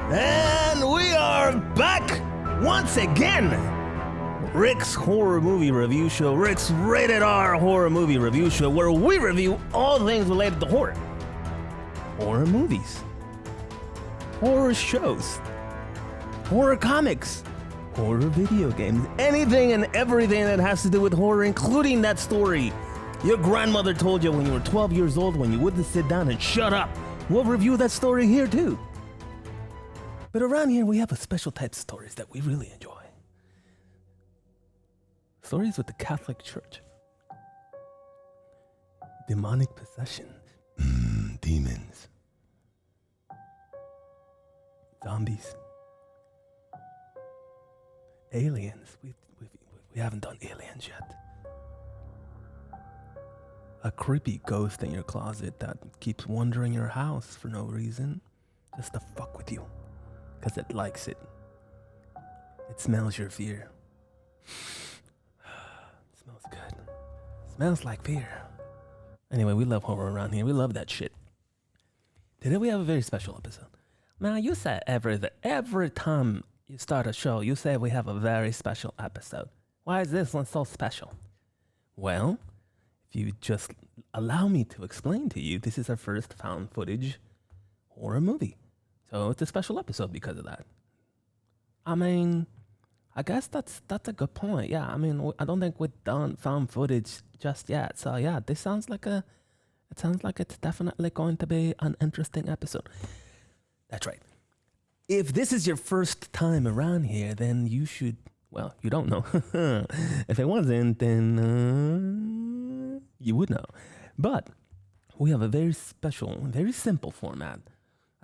And we are back once again. Rick's Horror Movie Review Show, Rick's Rated R Horror Movie Review Show, where we review all things related to horror. Horror movies, horror shows, horror comics, horror video games, anything and everything that has to do with horror, including that story your grandmother told you when you were 12 years old when you wouldn't sit down and shut up. We'll review that story here too. But around here we have a special type of stories that we really enjoy. Stories with the Catholic Church. Demonic possession. Demons. Zombies. Aliens. We haven't done aliens yet. A creepy ghost in your closet that keeps wandering your house for no reason. Just to fuck with you. Because it likes it. It smells your fear. Smells good. Smells like fear. Anyway, we love horror around here. We love that shit. Today we have a very special episode. Now, you say every time you start a show, you say we have a very special episode. Why is this one so special? Well, if you just allow me to explain to you, this is our first found footage horror movie. So it's a special episode because of that. I mean, I guess that's a good point. Yeah, I mean, I don't think we've done found footage just yet. So yeah, this sounds like it's definitely going to be an interesting episode. That's right. If this is your first time around here, then you should, well, you don't know. If it wasn't, then you would know. But we have a very special, very simple format.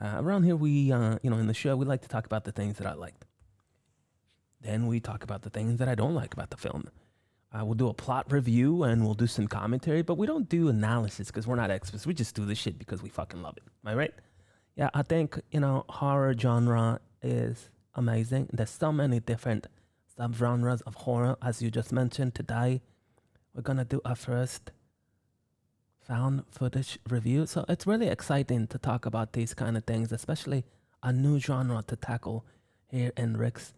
Around here, we, in the show, we like to talk about the things that I liked. Then we talk about the things that I don't like about the film. We'll do a plot review and we'll do some commentary, but we don't do analysis because we're not experts. We just do this shit because we fucking love it. Am I right? Yeah, I think, horror genre is amazing. There's so many different subgenres of horror, as you just mentioned. Today, we're going to do our first found footage review. So it's really exciting to talk about these kind of things, especially a new genre to tackle here in Rick's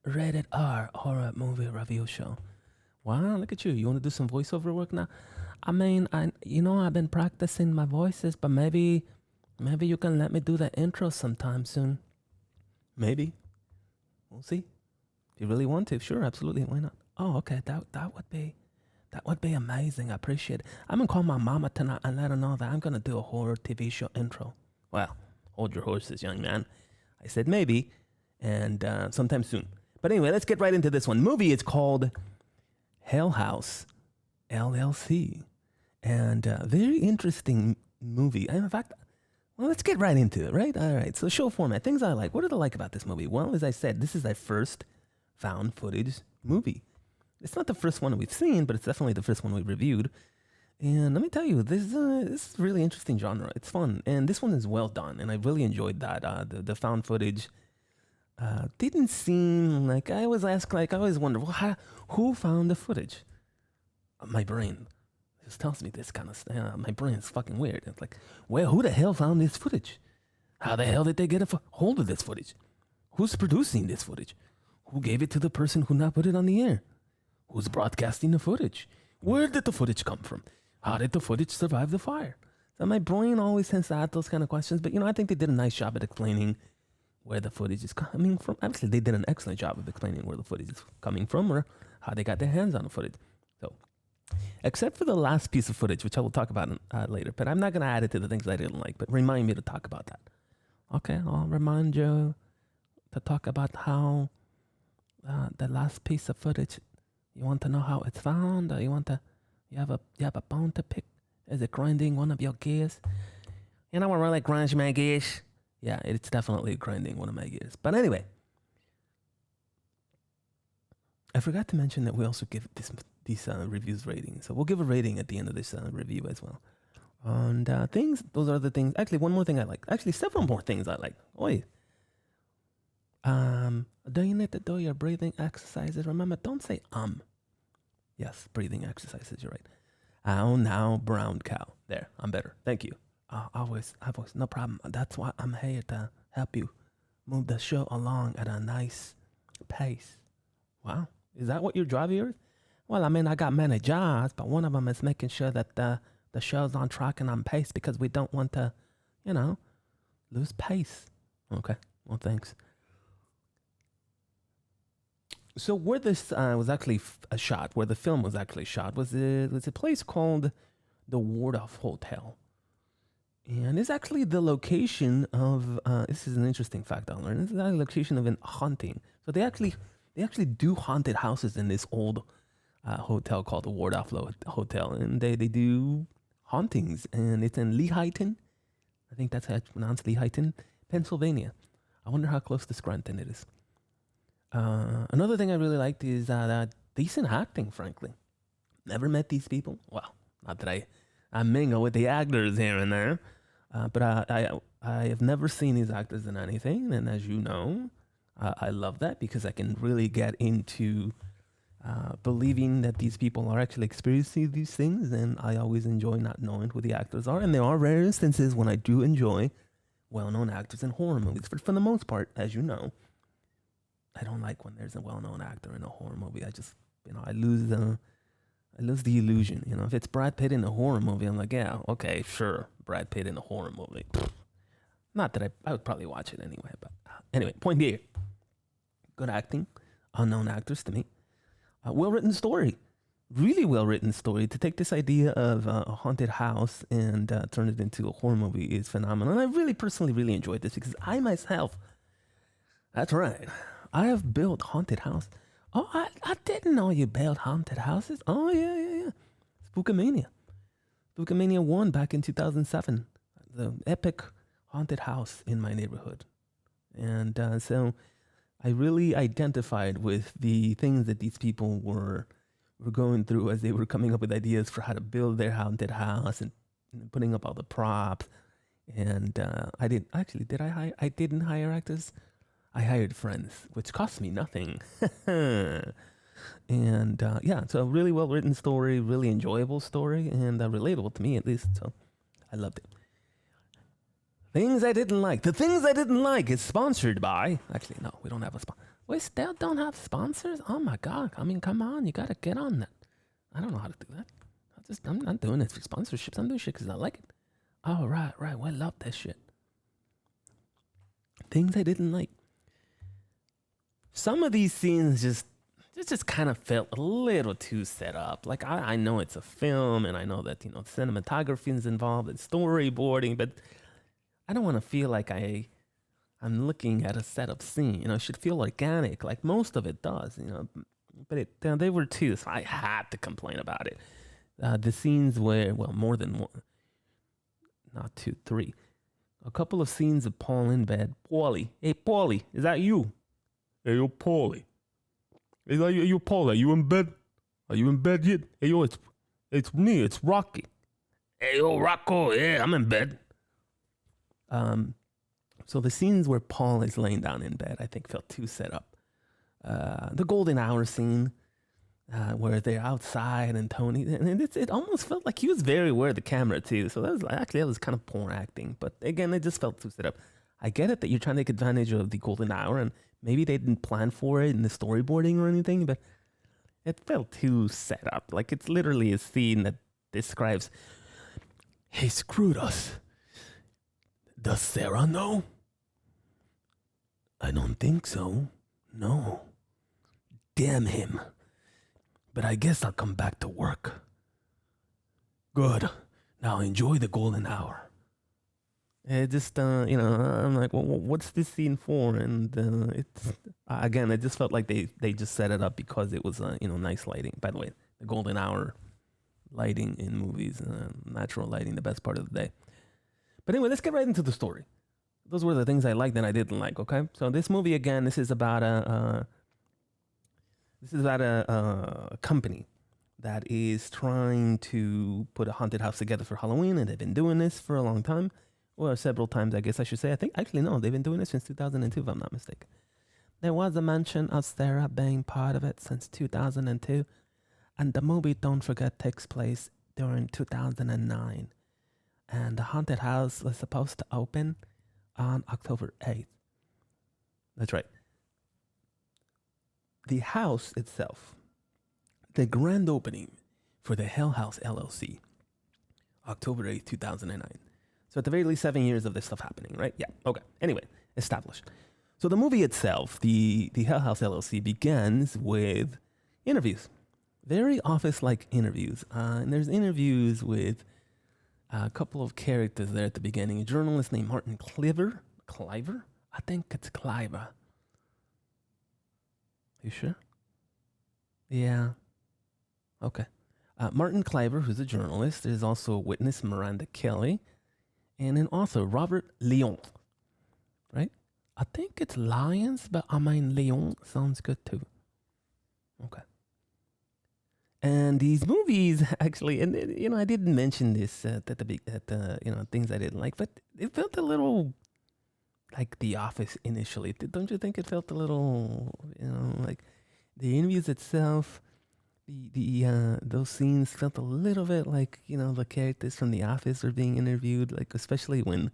Rated R Horror Movie Review Show. Wow, look at you. You want to do some voiceover work now? I mean, I've been practicing my voices, but maybe you can let me do the intro sometime soon. Maybe. We'll see. If you really want to, sure, absolutely. Why not? Oh, okay. That would be amazing. I appreciate it. I'm going to call my mama tonight and let her know that I'm going to do a horror TV show intro. Well, hold your horses, young man. I said maybe, and sometime soon. But anyway, let's get right into this one. Movie is called HellHouse LLC. And very interesting movie. In fact, well, let's get right into it, right? All right, so show format. Things I like. What did I like about this movie? Well, as I said, this is our first found footage movie. It's not the first one we've seen, but it's definitely the first one we reviewed. And let me tell you, this is a really interesting genre. It's fun. And this one is well done. And I really enjoyed that. The found footage didn't seem like, I always wonder, well, who found the footage? My brain just tells me this kind of stuff. My brain is fucking weird. It's like, well, who the hell found this footage? How the hell did they get a hold of this footage? Who's producing this footage? Who gave it to the person who now put it on the air? Who's broadcasting the footage? Where did the footage come from? How did the footage survive the fire? So my brain always tends to ask those kind of questions, but I think they did a nice job at explaining where the footage is coming from. Obviously, they did an excellent job of explaining where the footage is coming from or how they got their hands on the footage. So, except for the last piece of footage, which I will talk about later, but I'm not going to add it to the things I didn't like, but remind me to talk about that. Okay, I'll remind you to talk about how the last piece of footage. You want to know how it's found, or you have a bone to pick? Is it grinding one of your gears? You know what really grinds my gears? Yeah, it's definitely grinding one of my gears. But anyway, I forgot to mention that we also give these reviews ratings. So we'll give a rating at the end of this review as well. And those are the things. Actually, one more thing I like. Actually, several more things I like. Oi. Do you need to do your breathing exercises? Remember, don't say Yes, breathing exercises, you're right. Oh, now, brown cow. There, I'm better. Thank you. Always, no problem. That's why I'm here to help you move the show along at a nice pace. Wow. Is that what your job here is? Well, I mean, I got many jobs, but one of them is making sure that the show's on track and on pace because we don't want to, lose pace. Okay. Well, thanks. So where this was actually shot, where the film was actually shot, was a place called the Wardolph Hotel. And it's actually the location of, this is an interesting fact I learned, this is the location of a haunting. So they actually do haunted houses in this old hotel called the Wardolph Hotel. And they do hauntings. And it's in Lehighton. I think that's how it's pronounced, Lehighton, Pennsylvania. I wonder how close to Scranton it is. Another thing I really liked is decent acting, frankly. Never met these people. Well, not that I mingle with the actors here and there. But I have never seen these actors in anything. And as you know, I love that because I can really get into believing that these people are actually experiencing these things. And I always enjoy not knowing who the actors are. And there are rare instances when I do enjoy well-known actors in horror movies. But for the most part, as you know, I don't like when there's a well-known actor in a horror movie. I just, I lose the illusion. If it's Brad Pitt in a horror movie, I'm like, yeah, okay, sure, Brad Pitt in a horror movie. Not that I would probably watch it anyway, but anyway, point here. Good acting, unknown actors to me. Well-written story, really well-written story. To take this idea of a haunted house and turn it into a horror movie is phenomenal. And I really personally really enjoyed this because I myself, that's right, I have built haunted house. Oh, I didn't know you built haunted houses. Oh, yeah. Spookamania. Spookamania 1 back in 2007. The epic haunted house in my neighborhood. And so I really identified with the things that these people were going through as they were coming up with ideas for how to build their haunted house and putting up all the props. And I didn't hire actors. I hired friends, which cost me nothing. And so a really well-written story, really enjoyable story, and relatable to me at least. So I loved it. Things I didn't like. The things I didn't like is sponsored by. Actually, no, we don't have a sponsor. We still don't have sponsors? Oh my God. I mean, come on. You got to get on that. I don't know how to do that. I'm not doing it for sponsorships. I'm doing shit because I like it. Oh, right. Well, I love that shit. Things I didn't like. Some of these scenes just kind of felt a little too set up. Like, I know it's a film, and I know that, cinematography is involved and storyboarding, but I don't want to feel like I'm looking at a set up scene. It should feel organic, like most of it does, But they were too, so I had to complain about it. The scenes where, well, more than one, not two, three. A couple of scenes of Paul in bed. Paulie. Hey, Paulie, is that you? Hey, yo, Paulie. Hey, yo, Paulie, are you in bed? Are you in bed yet? Hey, yo, it's me, it's Rocky. Hey, yo, Rocco, yeah, I'm in bed. So the scenes where Paul is laying down in bed, I think, felt too set up. The golden hour scene, where they're outside and Tony, and it almost felt like he was very aware of the camera too. So that was kind of poor acting. But again, it just felt too set up. I get it that you're trying to take advantage of the golden hour, and maybe they didn't plan for it in the storyboarding or anything, but it felt too set up. Like, it's literally a scene that describes, he screwed us. Does Sarah know? I don't think so. No. Damn him. But I guess I'll come back to work. Good. Now enjoy the golden hour. It just, I'm like, well, what's this scene for? And it just felt like they just set it up because it was, nice lighting. By the way, the golden hour lighting in movies, natural lighting, the best part of the day. But anyway, let's get right into the story. Those were the things I liked and I didn't like, okay? So this movie, again, this is about a company that is trying to put a haunted house together for Halloween, and they've been doing this for a long time. Well, several times, I guess I should say. They've been doing this since 2002, if I'm not mistaken. There was a mention of Sarah being part of it since 2002, and the movie, don't forget, takes place during 2009. And the haunted house was supposed to open on October 8th. That's right. The house itself, the grand opening for the HellHouse LLC, October 8th, 2009. So at the very least 7 years of this stuff happening, right? Yeah, okay. Anyway, established. So the movie itself, the HellHouse LLC, begins with interviews. Very office-like interviews. And there's interviews with a couple of characters there at the beginning. A journalist named Martin Cliver. Cliver? I think it's Cliver. You sure? Yeah. Okay. Martin Cliver, who's a journalist. There's also a witness, Miranda Kelly. And an author, Robert Leon. Right? I think it's Lions, but I mean Leon sounds good too. Okay. And these movies actually, and I didn't mention this at the things I didn't like, but it felt a little like The Office initially. Don't you think it felt a little, like the interviews itself, those scenes felt a little bit like, the characters from The Office are being interviewed, like especially when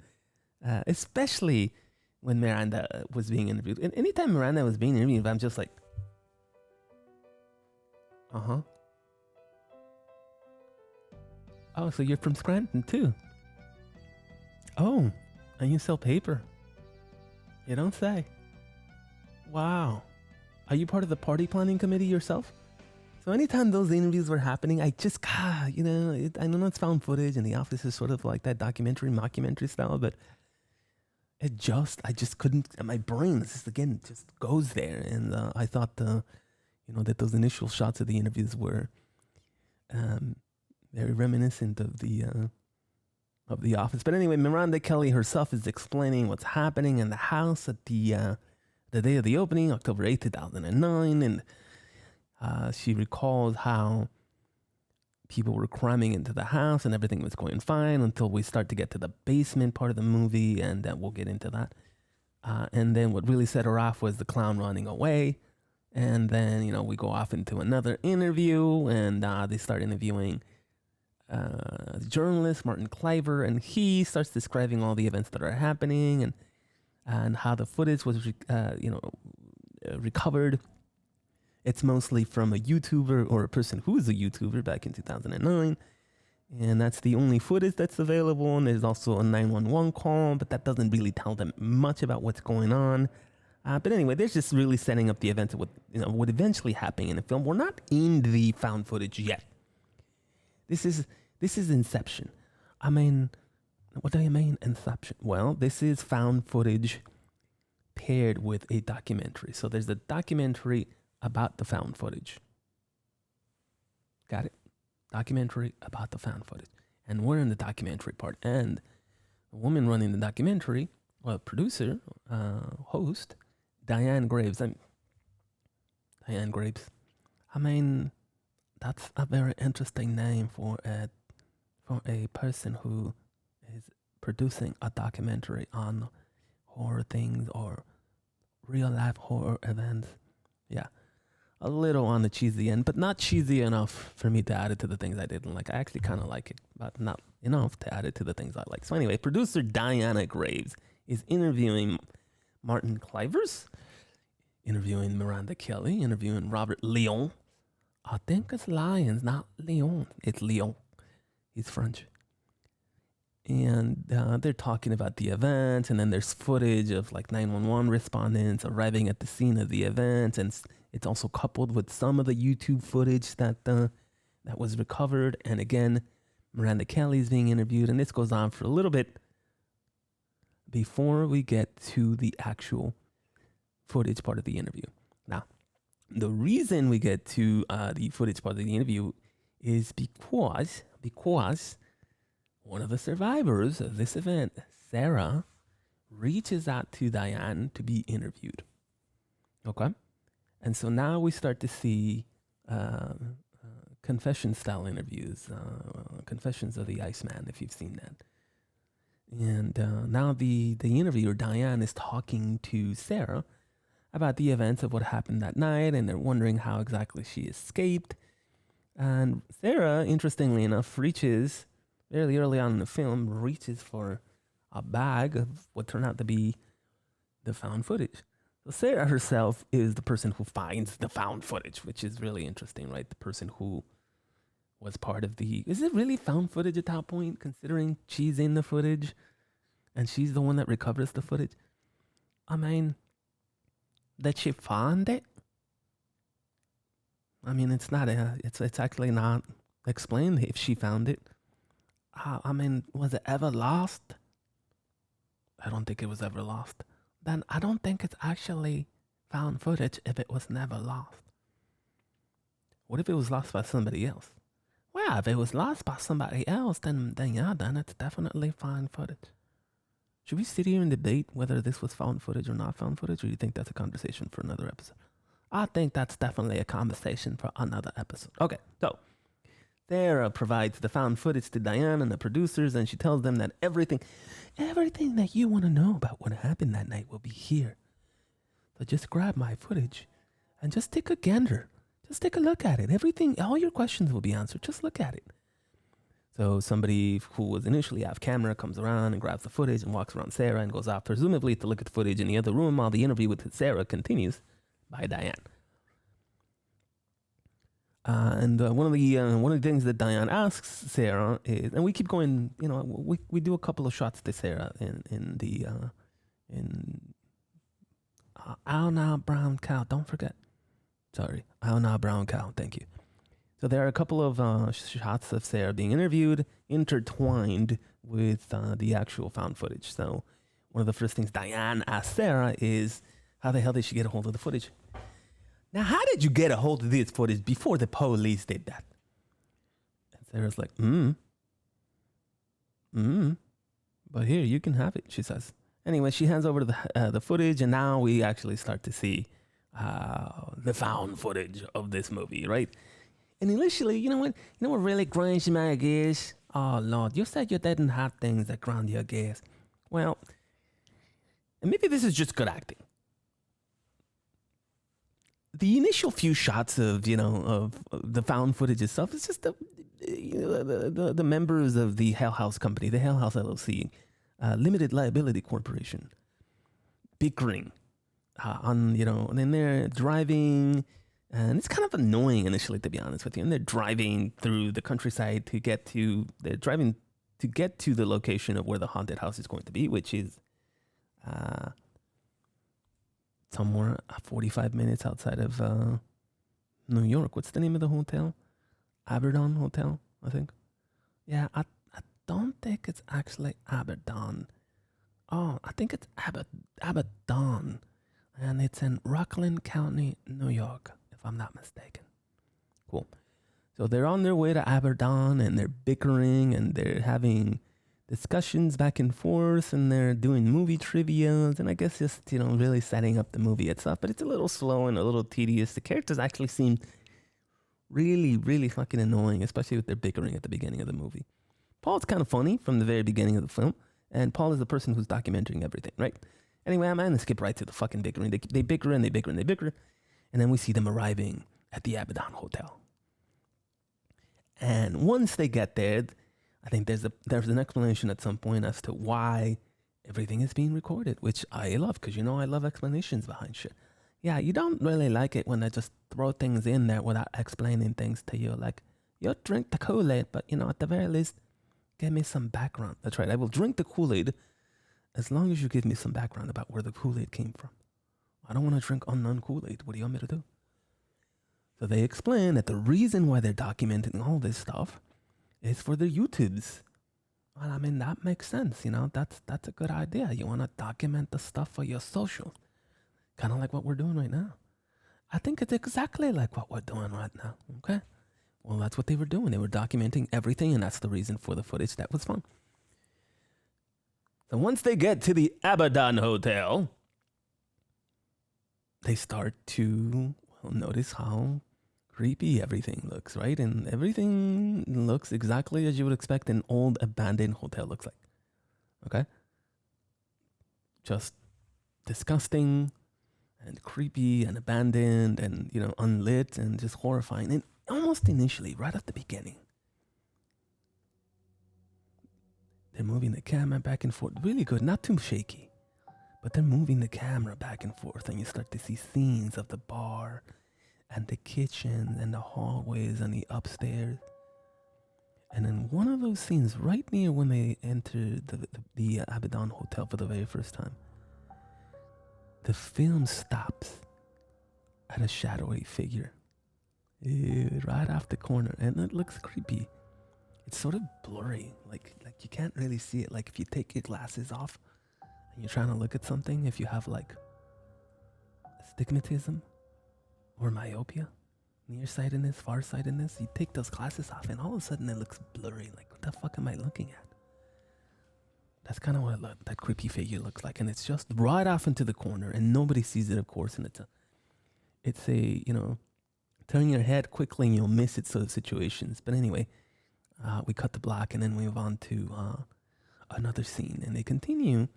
Miranda was being interviewed. And anytime Miranda was being interviewed, I'm just like, uh-huh. Oh, so you're from Scranton too? Oh, and you sell paper? You don't say. Wow. Are you part of the party planning committee yourself? So anytime those interviews were happening, I just, I know it's found footage and The Office is sort of like that mockumentary style, but I just couldn't, my brain just goes there. And I thought, that those initial shots of the interviews were very reminiscent of the Office. But anyway, Miranda Kelly herself is explaining what's happening in the house at the day of the opening, October 8th, 2009. And she recalls how people were cramming into the house and everything was going fine until we start to get to the basement part of the movie, and we'll get into that. And then what really set her off was the clown running away. And then, we go off into another interview, and they start interviewing the journalist, Martin Cliver, and he starts describing all the events that are happening and how the footage was, recovered. It's mostly from a YouTuber or a person who is a YouTuber back in 2009. And that's the only footage that's available. And there's also a 911 call, but that doesn't really tell them much about what's going on. But anyway, they're just really setting up the events of what would eventually happen in the film. We're not in the found footage yet. This is Inception. I mean, what do you mean Inception? Well, this is found footage paired with a documentary. So there's a documentary about the found footage. Got it? Documentary about the found footage. And we're in the documentary part. And the woman running the documentary, producer, host, Diane Graves. Diane Graves. I mean, that's a very interesting name for a person who is producing a documentary on horror things or real life horror events. Yeah. A little on the cheesy end, but not cheesy enough for me to add it to the things I didn't like. I actually kind of like it, but not enough to add it to the things I like. So anyway, producer Diana Graves is interviewing Martin Clivers, interviewing Miranda Kelly, interviewing Robert Leon. I think it's Lions, not Leon. It's Leon. He's French. And they're talking about the event, and then there's footage of like 911 respondents arriving at the scene of the event, and it's also coupled with some of the YouTube footage that was recovered. And again, Miranda Kelly is being interviewed, and this goes on for a little bit before we get to the actual footage part of the interview. Now, the reason we get to the footage part of the interview is because one of the survivors of this event, Sarah, reaches out to Diane to be interviewed. Okay? And so now we start to see confession-style interviews, Confessions of the Iceman, if you've seen that. And now the interviewer, Diane, is talking to Sarah about the events of what happened that night, and they're wondering how exactly she escaped. And Sarah, interestingly enough, reaches, fairly early on in the film, reaches for a bag of what turned out to be the found footage. So Sarah herself is the person who finds the found footage, which is really interesting, right? The person who was part of the... Is it really found footage at that point, considering she's in the footage and she's the one that recovers the footage? I mean, that she found it? I mean, it's not it's actually not explained if she found it. I mean, was it ever lost? I don't think it was ever lost. Then I don't think it's actually found footage if it was never lost. What if it was lost by somebody else? Well, if it was lost by somebody else, then it's definitely found footage. Should we sit here and debate whether this was found footage or not found footage, or do you think that's a conversation for another episode? I think that's definitely a conversation for another episode. Okay, so Sarah provides the found footage to Diane and the producers, and she tells them that everything that you want to know about what happened that night will be here. So just grab my footage and just take a gander. Just take a look at it. All your questions will be answered. Just look at it. So somebody who was initially off camera comes around and grabs the footage and walks around Sarah and goes off, presumably to look at the footage in the other room while the interview with Sarah continues by Diane. And one of the things that Diane asks Sarah is, and we keep going, we do a couple of shots to Sarah in Ow Now Brown Cow. Don't forget. Sorry, Ow Now Brown Cow. Thank you. So there are a couple of shots of Sarah being interviewed, intertwined with the actual found footage. So one of the first things Diane asks Sarah is, how the hell did she get a hold of the footage? Now, how did you get a hold of this footage before the police did that? And Sarah's like, but here, you can have it, she says. Anyway, she hands over the footage, and now we actually start to see the found footage of this movie, right? And initially, you know what really grinds my gears? Oh, Lord, you said you didn't have things that grind your gears. Well, and maybe this is just good acting. The initial few shots of the found footage itself is just the members of the HellHouse company, the HellHouse LLC, limited liability corporation, bickering and then they're driving, and it's kind of annoying initially, to be honest with you. And they're driving through the countryside to get to the location of where the haunted house is going to be, which is somewhere 45 minutes outside of New York. What's the name of the hotel? Abaddon Hotel, I think. Yeah, I don't think it's actually Abaddon. Oh, I think it's Abaddon. And it's in Rockland County, New York, if I'm not mistaken. Cool. So they're on their way to Abaddon, and they're bickering, and they're having discussions back and forth, and they're doing movie trivias, and I guess just, really setting up the movie itself. But it's a little slow and a little tedious. The characters actually seem really, really fucking annoying, especially with their bickering at the beginning of the movie. Paul's kind of funny from the very beginning of the film, and Paul is the person who's documenting everything, right? Anyway, I'm going to skip right to the fucking bickering. They bicker and they bicker and they bicker, and then we see them arriving at the Abaddon Hotel. And once they get there, I think there's an explanation at some point as to why everything is being recorded, which I love, because I love explanations behind shit. Yeah, you don't really like it when they just throw things in there without explaining things to you. Like, you'll drink the Kool-Aid, but, at the very least, give me some background. That's right, I will drink the Kool-Aid as long as you give me some background about where the Kool-Aid came from. I don't want to drink unknown Kool-Aid. What do you want me to do? So they explain that the reason why they're documenting all this stuff is for the YouTubes. Well, I mean, that makes sense. That's a good idea. You want to document the stuff for your social. Kind of like what we're doing right now. I think it's exactly like what we're doing right now. Okay? Well, that's what they were doing. They were documenting everything, and that's the reason for the footage. That was fun. So once they get to the Abaddon Hotel, they start to notice how creepy everything looks, right? And everything looks exactly as you would expect an old abandoned hotel looks like. Okay? Just disgusting and creepy and abandoned and, unlit and just horrifying. And almost initially, right at the beginning, they're moving the camera back and forth. Really good. Not too shaky. But they're moving the camera back and forth, and you start to see scenes of the bar and the kitchen and the hallways and the upstairs. And in one of those scenes, right near when they enter the Abaddon Hotel for the very first time, the film stops at a shadowy figure right off the corner, and it looks creepy. It's sort of blurry, like you can't really see it. Like if you take your glasses off and you're trying to look at something, if you have like astigmatism or myopia, nearsightedness, farsightedness, you take those glasses off and all of a sudden it looks blurry. Like, what the fuck am I looking at? That's kind of what that creepy figure looks like, and it's just right off into the corner, and nobody sees it, of course. And it's a turn your head quickly and you'll miss it sort of situations. But anyway, we cut the black and then we move on to another scene, and they continue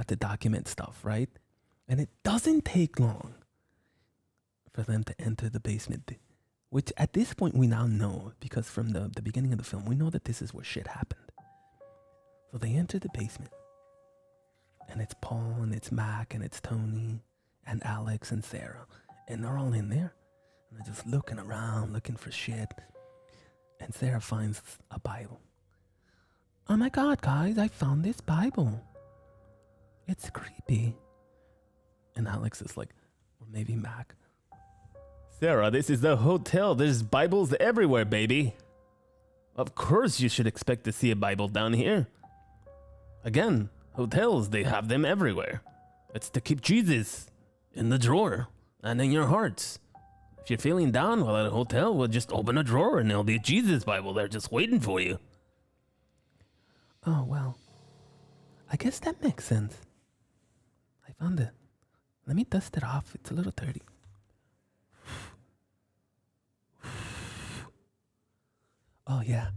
to document stuff, right? And it doesn't take long for them to enter the basement, which at this point we now know, because from the beginning of the film, we know that this is where shit happened. So they enter the basement, and it's Paul and it's Mac and it's Tony and Alex and Sarah, and they're all in there, and they're just looking around, looking for shit. And Sarah finds a Bible. Oh my God, guys, I found this Bible. It's creepy. And Alex is like, or maybe Mac, Sarah, this is the hotel. There's Bibles everywhere, baby. Of course you should expect to see a Bible down here. Again, hotels, they have them everywhere. It's to keep Jesus in the drawer and in your hearts. If you're feeling down while at a hotel, well, just open a drawer and there'll be a Jesus Bible there just waiting for you. Oh, well, I guess that makes sense. I found it. Let me dust it off. It's a little dirty. Oh yeah,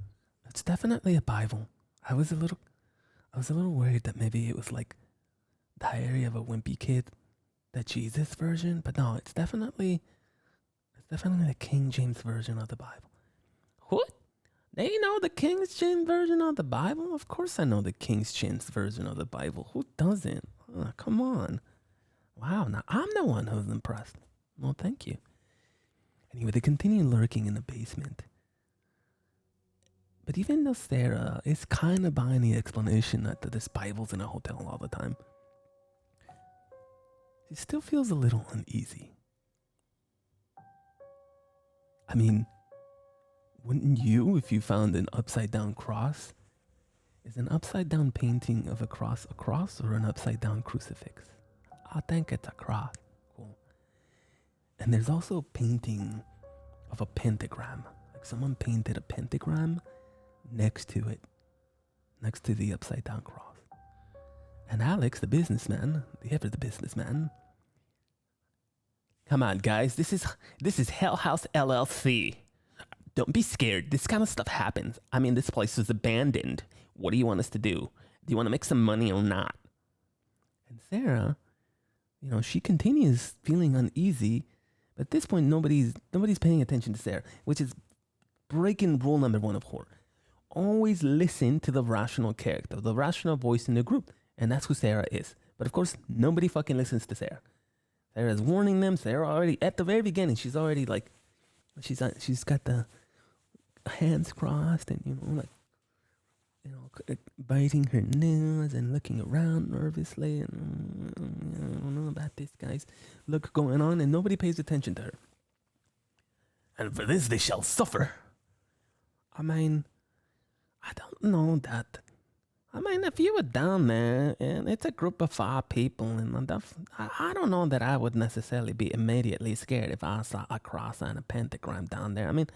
it's definitely a Bible. I was a little worried that maybe it was like Diary of a Wimpy Kid, the Jesus version, but no, it's definitely the King James version of the Bible. What? They know the King James version of the Bible? Of course I know the King James version of the Bible. Who doesn't? Oh, come on. Wow, now I'm the one who's impressed. Well, thank you. Anyway, they continue lurking in the basement. But even though Sarah is kind of buying the explanation that there's Bibles in a hotel all the time, she still feels a little uneasy. I mean, wouldn't you if you found an upside down cross? Is an upside down painting of a cross or an upside down crucifix? I think it's a cross. Cool. And there's also a painting of a pentagram. Like someone painted a pentagram next to it, next to the upside down cross. And Alex, the businessman, the businessman. Come on, guys, this is HellHouse LLC. Don't be scared. This kind of stuff happens. I mean, this place was abandoned. What do you want us to do? Do you want to make some money or not? And Sarah, she continues feeling uneasy. But at this point, nobody's paying attention to Sarah, which is breaking rule number 1 of horror. Always listen to the rational character, the rational voice in the group. And that's who Sarah is. But of course, nobody fucking listens to Sarah. Sarah's warning them. Sarah already, at the very beginning, she's already like, she's got the hands crossed and, biting her nails and looking around nervously. And I don't know about this guy's look going on, and nobody pays attention to her. And for this they shall suffer. I mean, I don't know that. I mean, if you were down there and it's a group of 5 people, and I don't know that I would necessarily be immediately scared if I saw a cross and a pentagram down there. I mean,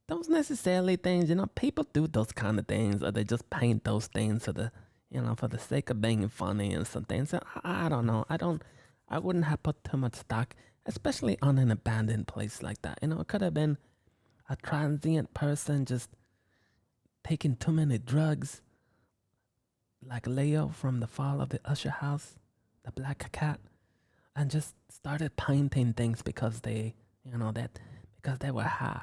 those necessarily things, people do those kind of things, or they just paint those things for the sake of being funny and something. So I don't know. I wouldn't have put too much stock, especially on an abandoned place like that. It could have been a transient person just taking too many drugs, like Leo from The Fall of the Usher House, the black cat, and just started painting things because they were high.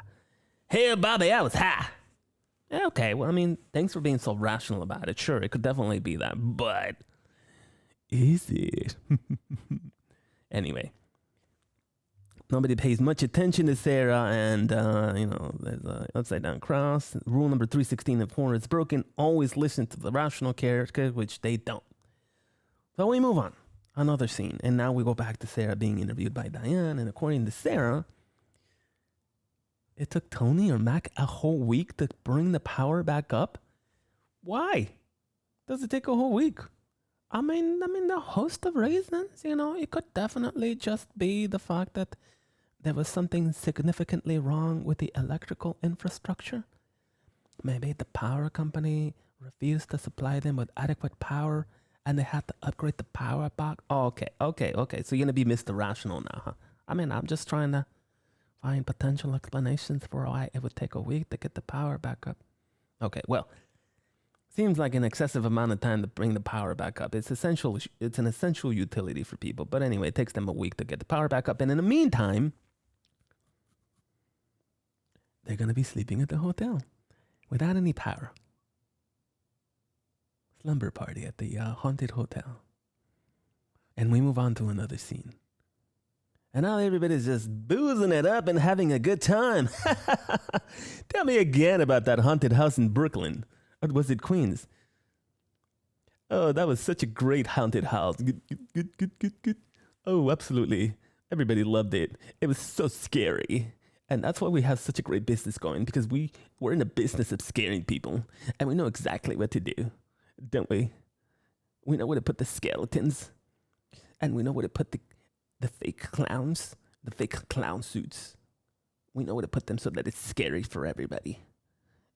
Hey, Bobby, I was high. Okay, well, I mean, thanks for being so rational about it. Sure, it could definitely be that. But Is it? Anyway, nobody pays much attention to Sarah, and there's an upside down cross. Rule number 316 of horror is broken. Always listen to the rational character, which they don't. So we move on. Another scene, and now we go back to Sarah being interviewed by Diane, and according to Sarah, it took Tony or Mac a whole week to bring the power back up. Why does it take a whole week? I mean, the host of reasons, it could definitely just be the fact that there was something significantly wrong with the electrical infrastructure. Maybe the power company refused to supply them with adequate power and they had to upgrade the power box. Oh, okay. So you're going to be Mr. Rational now, huh? I mean, I'm just trying to find potential explanations for why it would take a week to get the power back up. Okay, well, seems like an excessive amount of time to bring the power back up. It's essential. It's an essential utility for people. But anyway, it takes them a week to get the power back up. And in the meantime, they're going to be sleeping at the hotel without any power. Slumber party at the haunted hotel. And we move on to another scene. And now everybody's just boozing it up and having a good time. Tell me again about that haunted house in Brooklyn. Or was it Queens? Oh, that was such a great haunted house. Good. Oh, absolutely. Everybody loved it. It was so scary. And that's why we have such a great business going, because we're in the business of scaring people. And we know exactly what to do, don't we? We know where to put the skeletons. And we know where to put the fake clowns, the fake clown suits. We know where to put them so that it's scary for everybody.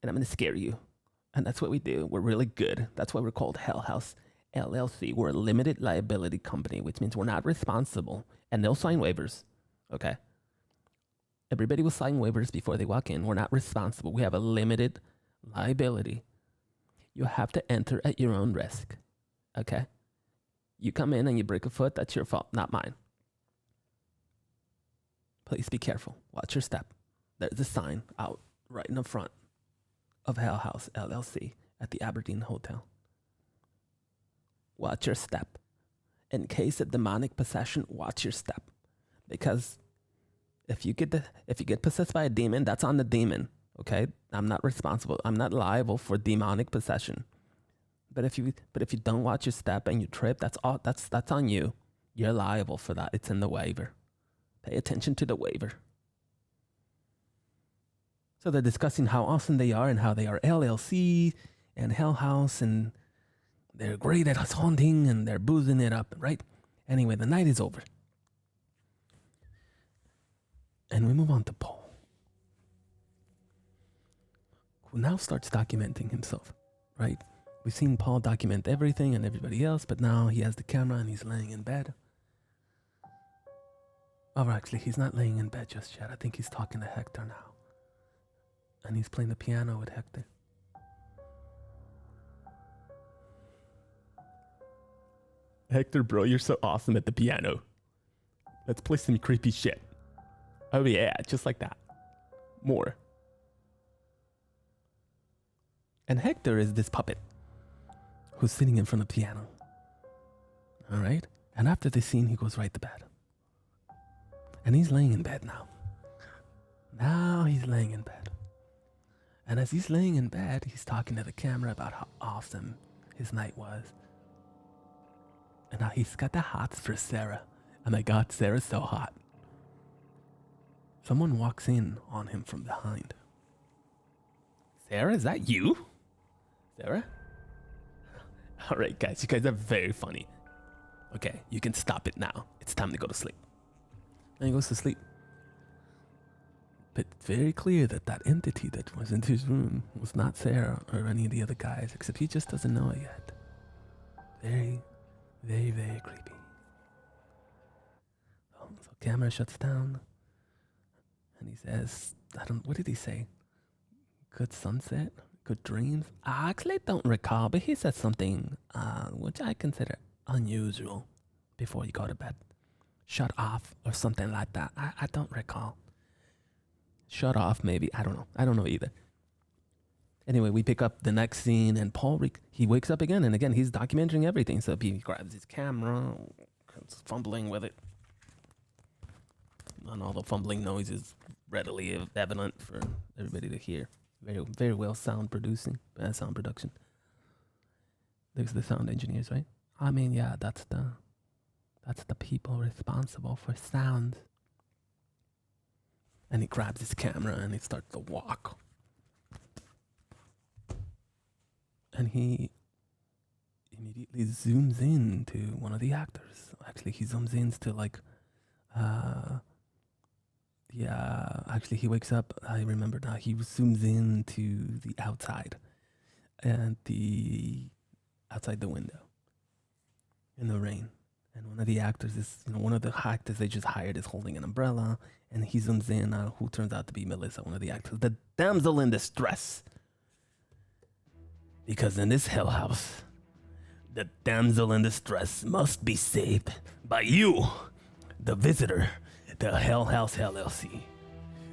And I'm going to scare you. And that's what we do. We're really good. That's why we're called HellHouse LLC. We're a limited liability company, which means we're not responsible. And they'll sign waivers, okay? Everybody will sign waivers before they walk in. We're not responsible. We have a limited liability. You have to enter at your own risk, okay? You come in and you break a foot, that's your fault, not mine. Please be careful. Watch your step. There's a sign out right in the front of HellHouse LLC at the Abaddon Hotel. Watch your step. In case of demonic possession, watch your step. Because if you get possessed by a demon, that's on the demon. Okay? I'm not responsible. I'm not liable for demonic possession. But if you don't watch your step and you trip, that's on you. You're liable for that. It's in the waiver. Pay attention to the waiver. So they're discussing how awesome they are and how they are LLC and HellHouse and they're great at haunting and they're boozing it up, right? Anyway, the night is over. And we move on to Paul, who now starts documenting himself, right? We've seen Paul document everything and everybody else, but now he has the camera and he's laying in bed. Oh, actually, he's not laying in bed just yet. I think he's talking to Hector now. And he's playing the piano with Hector. Hector, bro, you're so awesome at the piano. Let's play some creepy shit. Oh yeah, just like that. More. And Hector is this puppet who's sitting in front of the piano. All right? And after this scene, he goes right to bed. And he's laying in bed now. Now he's laying in bed. And as he's laying in bed, he's talking to the camera about how awesome his night was. And now he's got the hots for Sarah. Oh my God, Sarah's so hot. Someone walks in on him from behind. Sarah, is that you? Sarah? All right, guys, you guys are very funny. Okay, you can stop it now. It's time to go to sleep. And he goes to sleep. But very clear that that entity that was in his room was not Sarah or any of the other guys, except he just doesn't know it yet. Very, very, very creepy. So camera shuts down. And he says, what did he say? Good sunset? Good dreams? I actually don't recall, but he said something which I consider unusual before you go to bed. Shut off or something like that. I don't recall. Shut off, maybe. I don't know. I don't know either. Anyway, we pick up the next scene, and Paul, he wakes up again, and again, he's documenting everything. So he grabs his camera, fumbling with it. And all the fumbling noise is readily evident for everybody to hear. Very, very well sound production. There's the sound engineers, right? I mean, yeah, that's the people responsible for sound. And he grabs his camera and he starts to walk. And he immediately zooms in to one of the actors. Actually, he zooms in to like, actually he wakes up, I remember now, he zooms in to the outside. And outside the window. In the rain. And one of the actors is, one of the actors they just hired is holding an umbrella. And he zooms in on who turns out to be Melissa, one of the actors. The damsel in distress. Because in this hell house, the damsel in distress must be saved by you, the visitor to HellHouse LLC.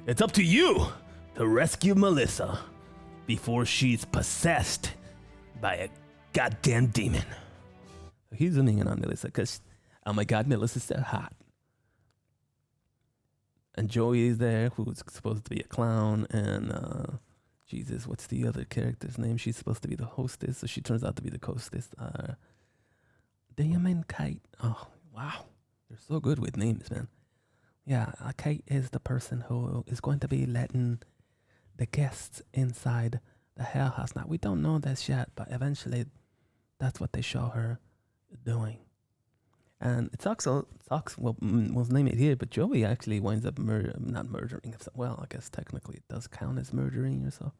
It's up to you to rescue Melissa before she's possessed by a goddamn demon. He's zooming in on Melissa because, oh my God, Melissa's so hot. And Joey is there, who's supposed to be a clown, and Jesus, what's the other character's name? She's supposed to be the hostess, so she turns out to be the hostess. Damon Kite. Oh, wow. You're so good with names, man. Yeah, Kate is the person who is going to be letting the guests inside the Hell House. Now, we don't know this yet, but eventually that's what they show her doing. And it sucks, well, we'll name it here, but Joey actually winds up not murdering himself. Well, I guess technically it does count as murdering yourself.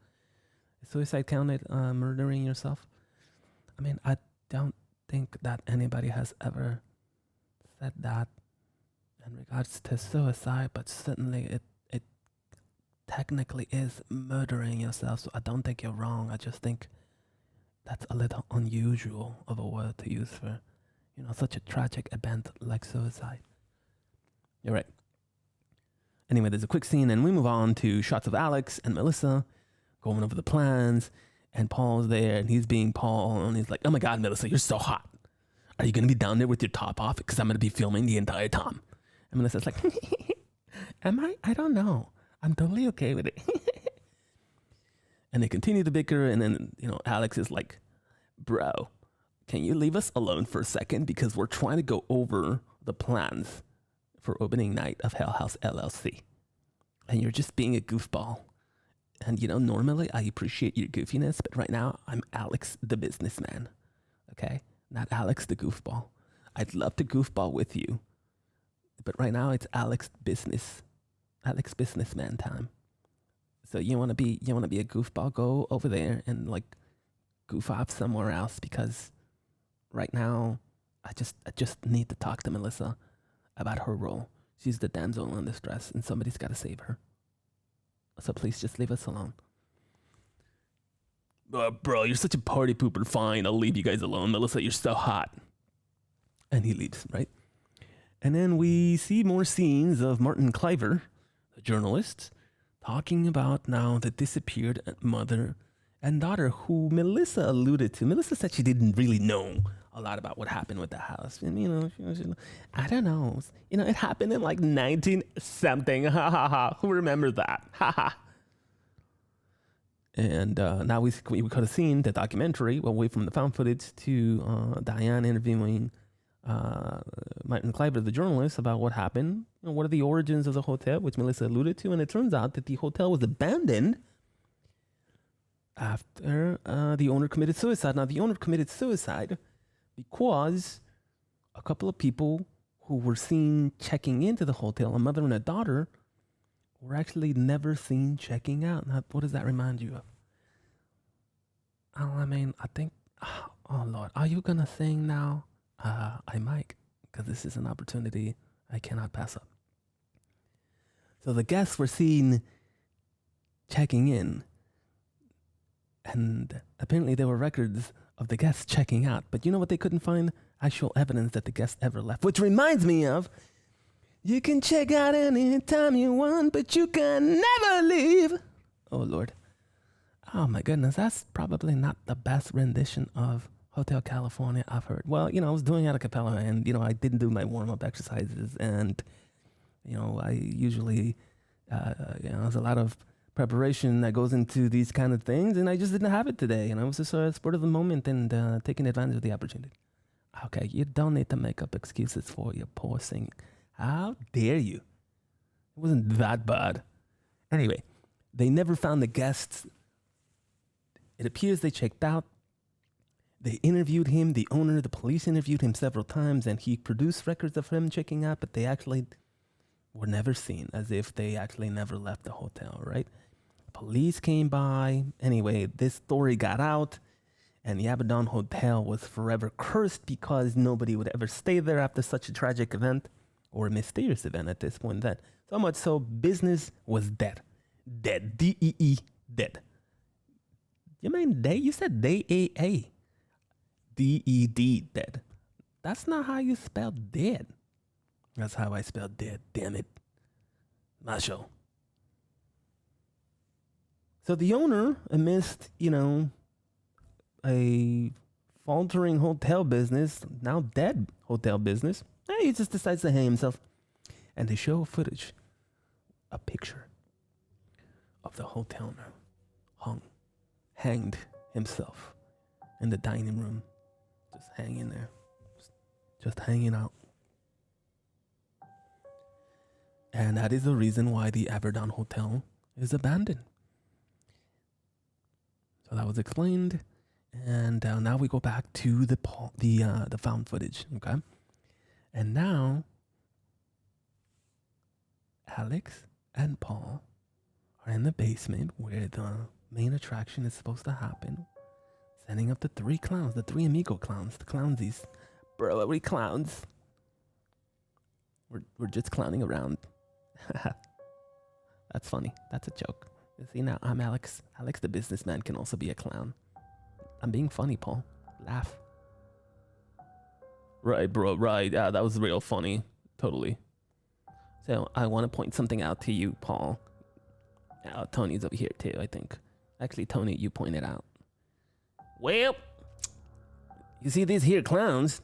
Is suicide counted murdering yourself? I mean, I don't think that anybody has ever said that in regards to suicide, but certainly it technically is murdering yourself, so I don't think you're wrong. I just think that's a little unusual of a word to use for, such a tragic event like suicide. You're right. Anyway, there's a quick scene, and we move on to shots of Alex and Melissa going over the plans, and Paul's there, and he's being Paul, and he's like, oh my God, Melissa, you're so hot. Are you going to be down there with your top off? Because I'm going to be filming the entire time. And Melissa's like, am I? I don't know. I'm totally okay with it. And they continue to bicker, and then, Alex is like, bro, can you leave us alone for a second? Because we're trying to go over the plans for opening night of HellHouse LLC. And you're just being a goofball. And, normally I appreciate your goofiness, but right now I'm Alex the businessman. Okay? Not Alex the goofball. I'd love to goofball with you. But right now it's Alex businessman time. So you want to be a goofball? Go over there and goof off somewhere else, because right now I just need to talk to Melissa about her role. She's the damsel in distress, and somebody's got to save her. So please just leave us alone. Bro, you're such a party pooper. Fine, I'll leave you guys alone. Melissa, you're so hot. And he leaves, right? And then we see more scenes of Martin Cliver, the journalist, talking about now the disappeared mother and daughter, who Melissa alluded to. Melissa said she didn't really know a lot about what happened with the house. And, I don't know. It happened in 19-something. Ha ha ha. Who remembers that? Ha ha. And now we could have seen the documentary, away from the found footage, to Diane interviewing Martin Cliver, the journalist, about what happened. What are the origins of the hotel, which Melissa alluded to. And it turns out that the hotel was abandoned after the owner committed suicide. Now, the owner committed suicide because a couple of people who were seen checking into the hotel, a mother and a daughter, were actually never seen checking out. Now, what does that remind you of? I think, oh Lord, are you going to sing now? I might, because this is an opportunity I cannot pass up. So the guests were seen checking in, and apparently there were records of the guests checking out. But you know what? They couldn't find actual evidence that the guests ever left, which reminds me of, you can check out anytime you want, but you can never leave. Oh, Lord. Oh my goodness, that's probably not the best rendition of Hotel California I've heard. Well, I was doing it a cappella, and I didn't do my warm-up exercises, and I usually there's a lot of preparation that goes into these kind of things, and I just didn't have it today, and I was just sort of spur of the moment and taking advantage of the opportunity. Okay, you don't need to make up excuses for your poor singing. How dare you? It wasn't that bad. Anyway, they never found the guests. It appears they checked out. They interviewed him, the owner, the police interviewed him several times, and he produced records of him checking out, but they actually were never seen, as if they actually never left the hotel, right? Police came by. Anyway, this story got out, and the Abaddon Hotel was forever cursed because nobody would ever stay there after such a tragic event, or a mysterious event at this point. That so much so, business was dead. Dead. D-E-E, dead. You mean day? You said D-A-A. D-E-D, dead. That's not how you spell dead. That's how I spell dead, damn it. Macho. So the owner, amidst, a faltering hotel business, now dead hotel business, he just decides to hang himself. And they show footage, a picture of the hotel owner hanged himself in the dining room, just hanging there, just hanging out. And that is the reason why the Abaddon Hotel is abandoned. So that was explained, and now we go back to the found footage, okay? And now Alex and Paul are in the basement where the main attraction is supposed to happen, setting up the three clowns, the three amigo clowns, the clownsies. Bro, are we clowns? We're just clowning around. That's funny. That's a joke. You see, now I'm Alex. Alex the businessman can also be a clown. I'm being funny, Paul. Laugh. Right, bro, right. Yeah, that was real funny. Totally. So, I want to point something out to you, Paul. Tony's over here, too, I think. Actually, Tony, you pointed out. Well, you see these here clowns?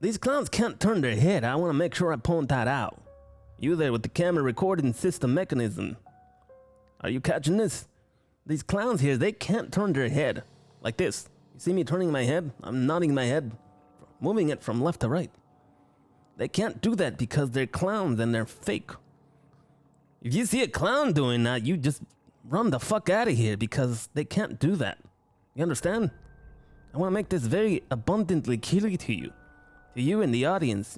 These clowns can't turn their head. I want to make sure I point that out. You there with the camera recording system mechanism. Are you catching this? These clowns here, they can't turn their head. Like this. You see me turning my head? I'm nodding my head. Moving it from left to right. They can't do that because they're clowns and they're fake. If you see a clown doing that, you just run the fuck out of here because they can't do that. You understand? I want to make this very abundantly clear to you. To you and the audience.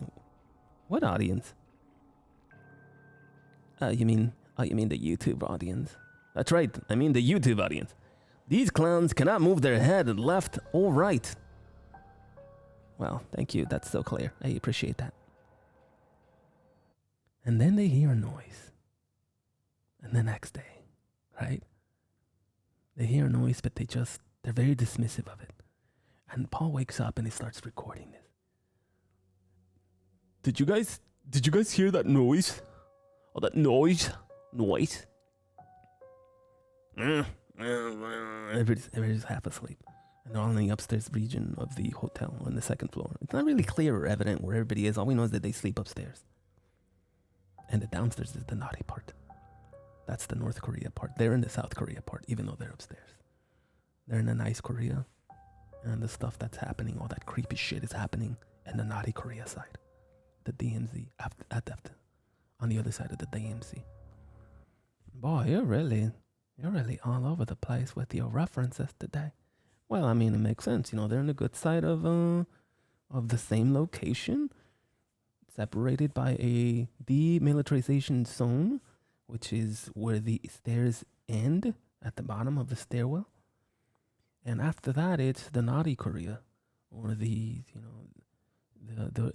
What audience? You mean the YouTube audience. That's right, I mean the YouTube audience. These clowns cannot move their head left or right. Well, thank you, that's so clear. I appreciate that. And then they hear a noise. And the next day, right? They hear a noise, but they're very dismissive of it. And Paul wakes up and he starts recording this. Did you guys hear that noise? Oh, that noise? Everybody's half asleep. And they're all in the upstairs region of the hotel on the second floor. It's not really clear or evident where everybody is. All we know is that they sleep upstairs. And the downstairs is the naughty part. That's the North Korea part. They're in the South Korea part, even though they're upstairs. They're in the nice Korea. And the stuff that's happening, all that creepy shit is happening in the naughty Korea side. The DMZ, on the other side of the DMZ. Boy, you're really all over the place with your references today. Well, I mean, it makes sense. They're in the good side of the same location, separated by a demilitarization zone, which is where the stairs end at the bottom of the stairwell. And after that, it's the naughty Korea, or the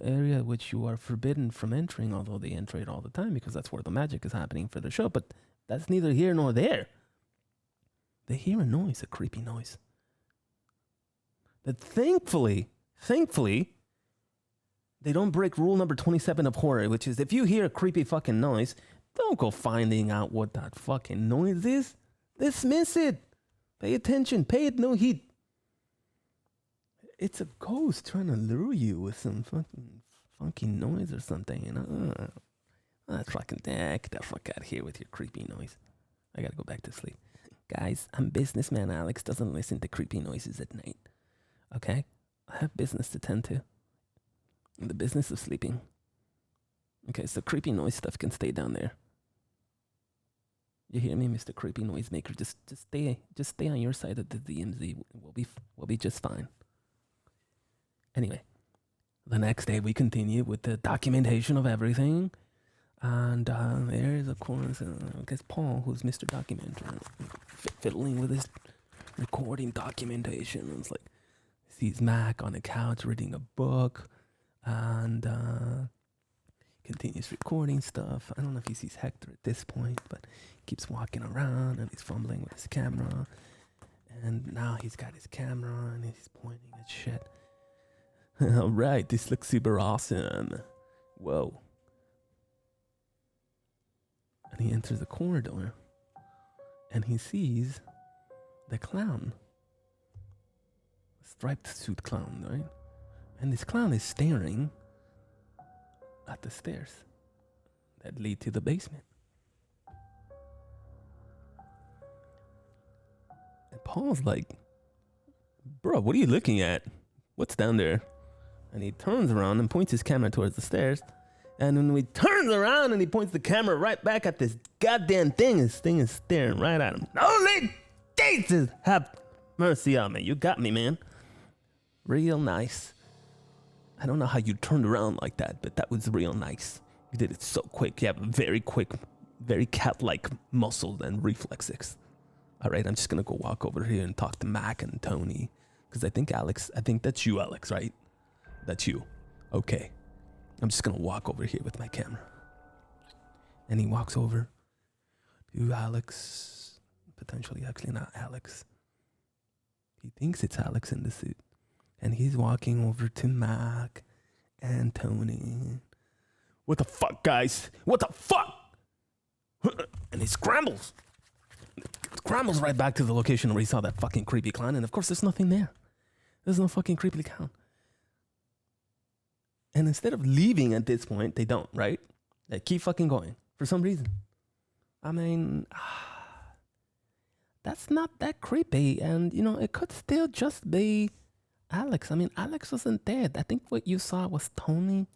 area which you are forbidden from entering, although they enter it all the time because that's where the magic is happening for the show. But that's neither here nor there. They hear a noise, a creepy noise. But thankfully, they don't break rule number 27 of horror, which is if you hear a creepy fucking noise, don't go finding out what that fucking noise is. Dismiss it. Pay attention. Pay it no heed. It's a ghost trying to lure you with some fucking funky noise or something, you know? That's fucking, get the fuck out of here with your creepy noise. I gotta go back to sleep. Guys, I'm businessman Alex, doesn't listen to creepy noises at night. Okay? I have business to tend to. In the business of sleeping. Okay, so creepy noise stuff can stay down there. You hear me, Mr. Creepy Noisemaker? Just stay on your side of the DMZ. We'll be just fine. Anyway, the next day we continue with the documentation of everything. And there is, of course, I guess Paul, who's Mr. Documenter, fiddling with his recording documentation. It's like, sees Mac on the couch reading a book, and continues recording stuff. I don't know if he sees Hector at this point, but keeps walking around and he's fumbling with his camera. And now he's got his camera and he's pointing at shit. All right, this looks super awesome. Whoa. And he enters the corridor and he sees the clown. Striped suit clown, right? And this clown is staring at the stairs that lead to the basement. And Paul's like, bro, what are you looking at? What's down there? And he turns around and points his camera towards the stairs. And when he turns around and he points the camera right back at this goddamn thing, this thing is staring right at him. Holy Jesus, have mercy on me. You got me, man. Real nice. I don't know how you turned around like that, but that was real nice. You did it so quick. You have very quick, very cat-like muscles and reflexes. All right, I'm just going to go walk over here and talk to Mac and Tony. Because I think that's you, Alex, right? That's you. Okay. I'm just going to walk over here with my camera. And he walks over to Alex. Potentially, actually not Alex. He thinks it's Alex in the suit. And he's walking over to Mac and Tony. What the fuck, guys? What the fuck? And he scrambles. Scrambles right back to the location where he saw that fucking creepy clown. And of course, there's nothing there. There's no fucking creepy clown. And instead of leaving at this point, they don't, right? They keep fucking going for some reason. I mean, that's not that creepy. And, you know, it could still just be Alex. I mean, Alex wasn't there. I think what you saw was Tony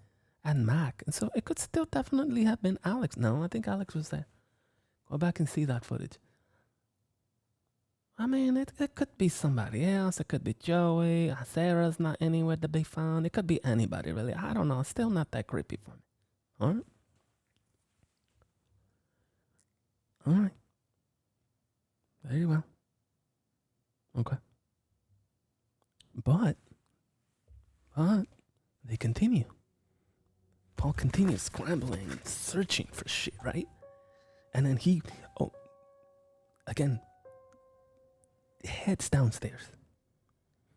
and Mac. And so it could still definitely have been Alex. No, I think Alex was there. Go back and see that footage. I mean, it could be somebody else. It could be Joey. Sarah's not anywhere to be found. It could be anybody, really. I don't know. It's still not that creepy for me. All right? All right. Very well. Okay. But they continue. Paul continues scrambling and searching for shit, right? And then he, again, heads downstairs.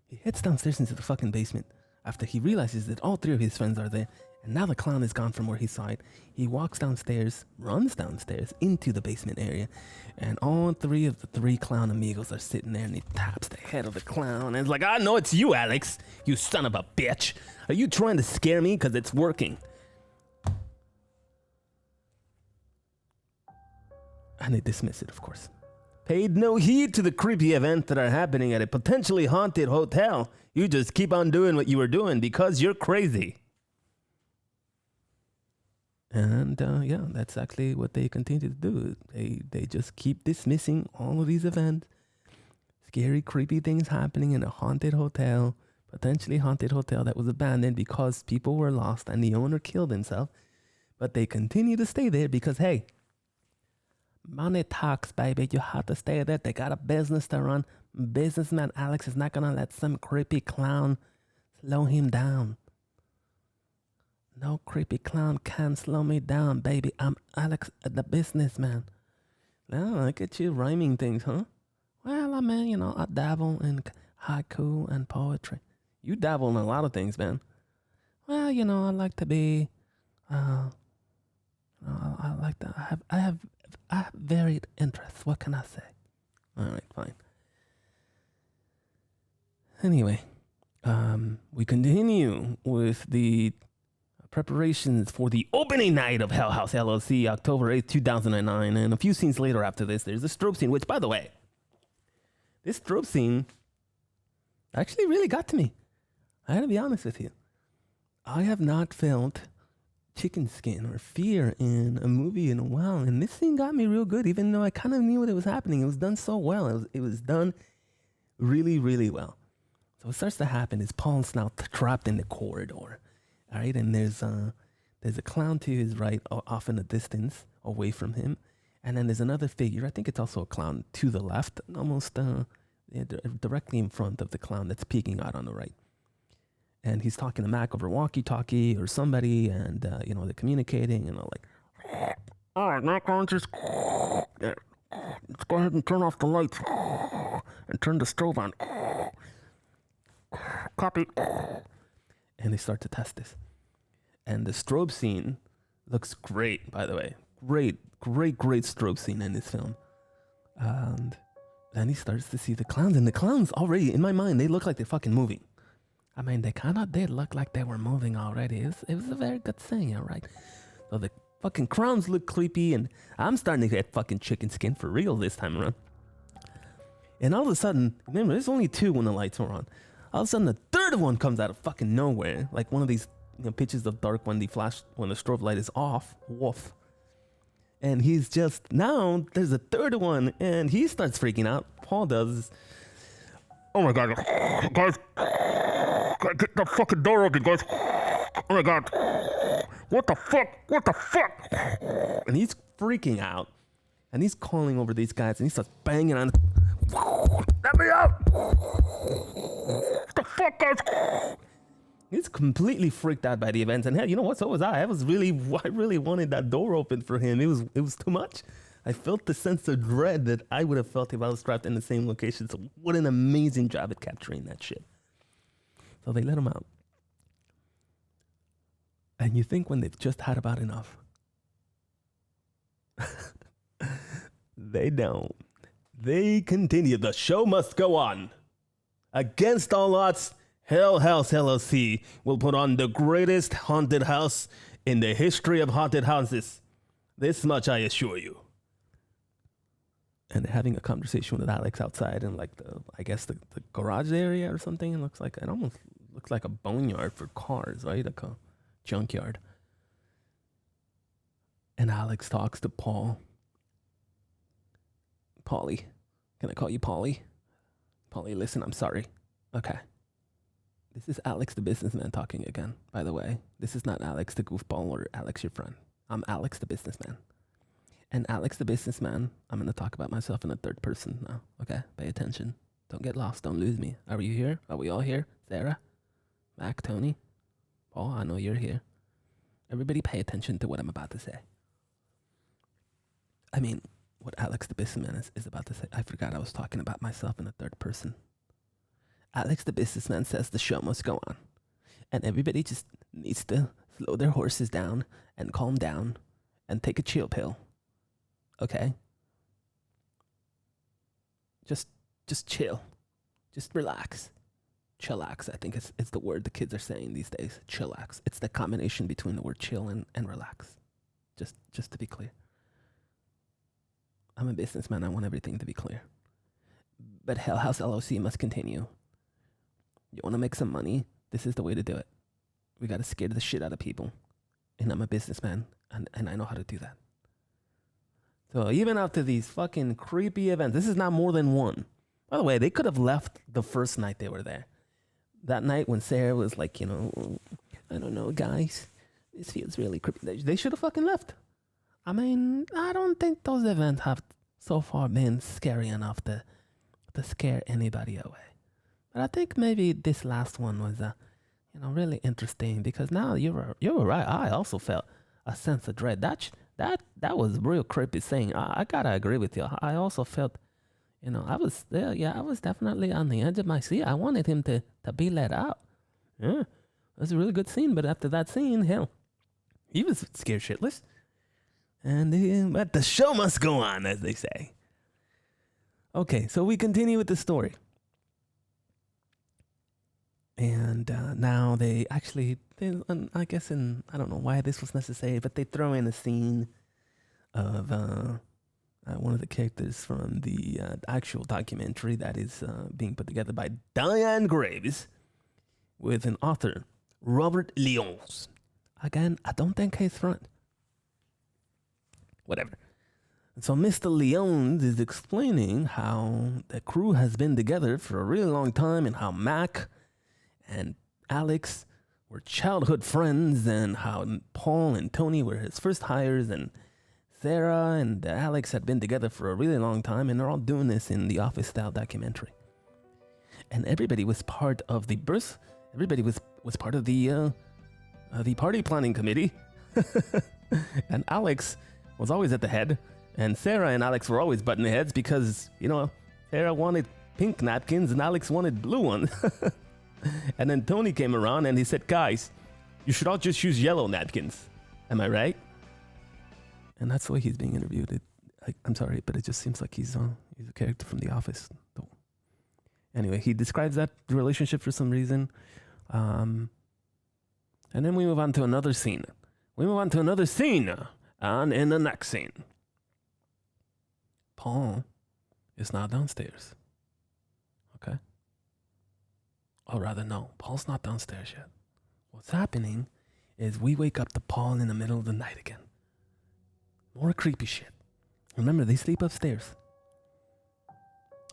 He heads downstairs into the fucking basement after he realizes that all three of his friends are there. And now the clown is gone from where he saw it. He walks downstairs, runs downstairs into the basement area. And all three of the three clown amigos are sitting there, and he taps the head of the clown. And it's like, I know it's you, Alex. You son of a bitch. Are you trying to scare me? Because it's working. And they dismiss it, of course. Paid no heed to the creepy events that are happening at a potentially haunted hotel. You just keep on doing what you were doing because you're crazy. And yeah, that's actually what they continue to do. They just keep dismissing all of these events. Scary, creepy things happening in a haunted hotel. Potentially haunted hotel that was abandoned because people were lost and the owner killed himself. But they continue to stay there because, hey, money talks, baby. You have to stay there. They got a business to run. Businessman Alex is not going to let some creepy clown slow him down. No creepy clown can slow me down, baby. I'm Alex, the businessman. Now, look at you rhyming things, huh? Well, I mean, you know, I dabble in haiku and poetry. You dabble in a lot of things, man. Well, you know, I like to be, I like to, I have varied interests. What can I say? All right, fine. Anyway, we continue with the preparations for the opening night of HellHouse LLC, October 8th, 2009. And a few scenes later after this, there's a strobe scene, which, by the way, this strobe scene actually really got to me. I gotta be honest with you. I have not felt chicken skin or fear in a movie in a while. And this scene got me real good, even though I kind of knew what was happening. It was done so well. It was done really, really well. So what starts to happen is Paul's now trapped in the corridor. All right, and there's a clown to his right, off in the distance, away from him, and then there's another figure. I think it's also a clown to the left, almost directly in front of the clown that's peeking out on the right. And he's talking to Mac over walkie-talkie or somebody, and they're communicating, and like, all right, Mac, just let's go ahead and turn off the lights and turn the stove on. Copy. And they start to test this. And the strobe scene looks great, by the way. Great strobe scene in this film. And then he starts to see the clowns. And the clowns already, in my mind, they look like they're fucking moving. I mean, they kind of did look like they were moving already. It was a very good thing, all right? So the fucking clowns look creepy. And I'm starting to get fucking chicken skin for real this time around. And all of a sudden, remember, there's only two when the lights are on. All of a sudden, the third one comes out of fucking nowhere, like one of these pitches of dark when the strobe light is off. Woof. And he's just now. There's a third one, and he starts freaking out. Paul does. Oh my god, guys! Get the fucking door open, guys! Oh my god! What the fuck? What the fuck? And he's freaking out, and he's calling over these guys, and he starts banging on. Let me out! What the fuck, guys? He's completely freaked out by the events, and hell, you know what? So was I. I really wanted that door open for him. It was too much. I felt the sense of dread that I would have felt if I was trapped in the same location. So what an amazing job at capturing that shit. So they let him out, and you think when they've just had about enough, they don't. They continue. The show must go on. Against all odds, HellHouse LLC will put on the greatest haunted house in the history of haunted houses. This much I assure you. And they're having a conversation with Alex outside in like the garage area or something. It almost looks like a boneyard for cars, right? Like a junkyard. And Alex talks to Paul. Paulie. Can I call you Paulie? Paulie, listen, I'm sorry. Okay. This is Alex the businessman talking again, by the way. This is not Alex the goofball or Alex your friend. I'm Alex the businessman. And Alex the businessman, I'm going to talk about myself in the third person now. Okay? Pay attention. Don't get lost. Don't lose me. Are you here? Are we all here? Sarah? Mac? Tony? Paul? I know you're here. Everybody pay attention to what I'm about to say. I mean, what Alex the businessman is about to say. I forgot I was talking about myself in the third person. Alex the businessman says the show must go on. And everybody just needs to slow their horses down and calm down and take a chill pill. Okay? Just chill. Just relax. Chillax, I think it's the word the kids are saying these days. Chillax. It's the combination between the word chill and relax. Just to be clear. I'm a businessman. I want everything to be clear. But HellHouse LLC must continue. You want to make some money? This is the way to do it. We got to scare the shit out of people. And I'm a businessman, and I know how to do that. So even after these fucking creepy events, this is not more than one. By the way, they could have left the first night they were there. That night when Sarah was like, I don't know, guys. This feels really creepy. They should have fucking left. I mean, I don't think those events have so far been scary enough to scare anybody away. But I think maybe this last one was, really interesting because now you were right. I also felt a sense of dread. That was real creepy thing. I gotta agree with you. I also felt, I was there. Yeah, I was definitely on the edge of my seat. I wanted him to be let out. Yeah, it was a really good scene. But after that scene, hell, he was scared shitless. But the show must go on, as they say. Okay, so we continue with the story. And now I guess I don't know why this was necessary, but they throw in a scene of one of the characters from the actual documentary that is being put together by Diane Graves with an author, Robert Lyons. Again, I don't think he's front. Whatever. So Mr. Lyons is explaining how the crew has been together for a really long time and how Mac and Alex were childhood friends and how Paul and Tony were his first hires and Sarah and Alex had been together for a really long time and they're all doing this in the office style documentary. And everybody was part of the birth. Everybody was part of the party planning committee. And Alex was always at the head. And Sarah and Alex were always butting heads because, Sarah wanted pink napkins and Alex wanted blue ones. And then Tony came around and he said, guys, you should all just use yellow napkins. Am I right? And that's the way he's being interviewed. I'm sorry, but it just seems like he's a character from The Office. Anyway, he describes that relationship for some reason. And then we move on to another scene. And in the next scene, Paul is now downstairs. Okay? Or rather, no, Paul's not downstairs yet. What's happening is we wake up to Paul in the middle of the night again. More creepy shit. Remember, they sleep upstairs.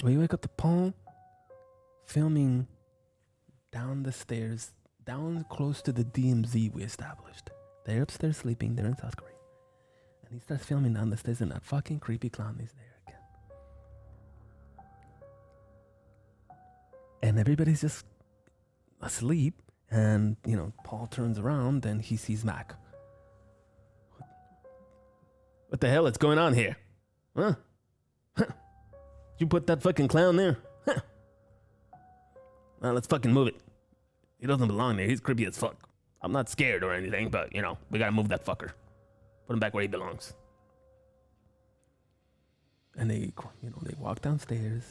We wake up to Paul filming down the stairs, down close to the DMZ we established. They're upstairs sleeping, they're in South Korea. And he starts filming down the stairs and that fucking creepy clown is there again. And everybody's just asleep and, Paul turns around and he sees Mac. What the hell is going on here? Huh? You put that fucking clown there? Huh. Well, let's fucking move it. He doesn't belong there. He's creepy as fuck. I'm not scared or anything, but, we gotta move that fucker. Put him back where he belongs. And they walk downstairs.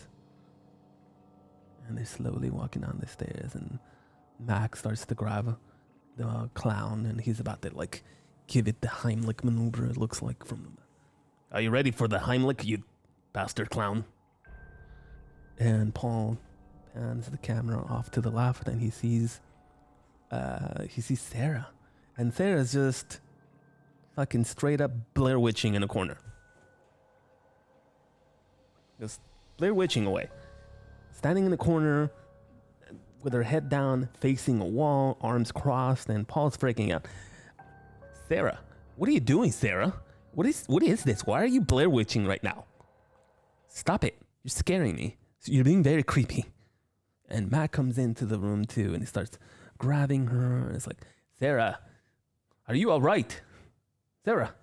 And they're slowly walking down the stairs. And Max starts to grab the clown. And he's about to, give it the Heimlich maneuver, it looks like from them. Are you ready for the Heimlich, you bastard clown? And Paul pans the camera off to the left. And he sees Sarah. And Sarah's just fucking straight up Blair Witching in a corner. Just Blair Witching away. Standing in the corner with her head down, facing a wall, arms crossed, and Paul's freaking out. Sarah, what are you doing, Sarah? What is this? Why are you Blair Witching right now? Stop it. You're scaring me. You're being very creepy. And Matt comes into the room too, and he starts grabbing her. And it's like, Sarah, are you all right? Sarah,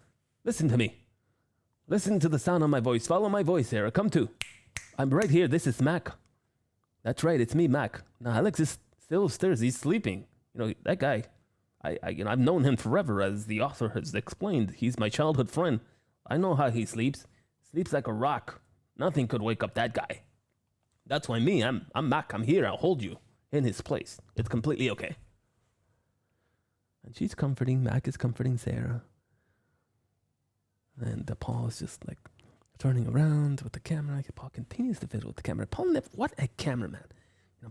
listen to me. Listen to the sound of my voice. Follow my voice, Sarah. Come to. I'm right here. This is Mac. That's right. It's me, Mac. Now, Alex is still upstairs. He's sleeping. That guy, I've known him forever, as the author has explained. He's my childhood friend. I know how he sleeps. Sleeps like a rock. Nothing could wake up that guy. That's why I'm Mac. I'm here. I'll hold you in his place. It's completely okay. And she's comforting. Mac is comforting Sarah. And Paul is just turning around with the camera. Paul continues to fiddle with the camera. Paul, what a cameraman.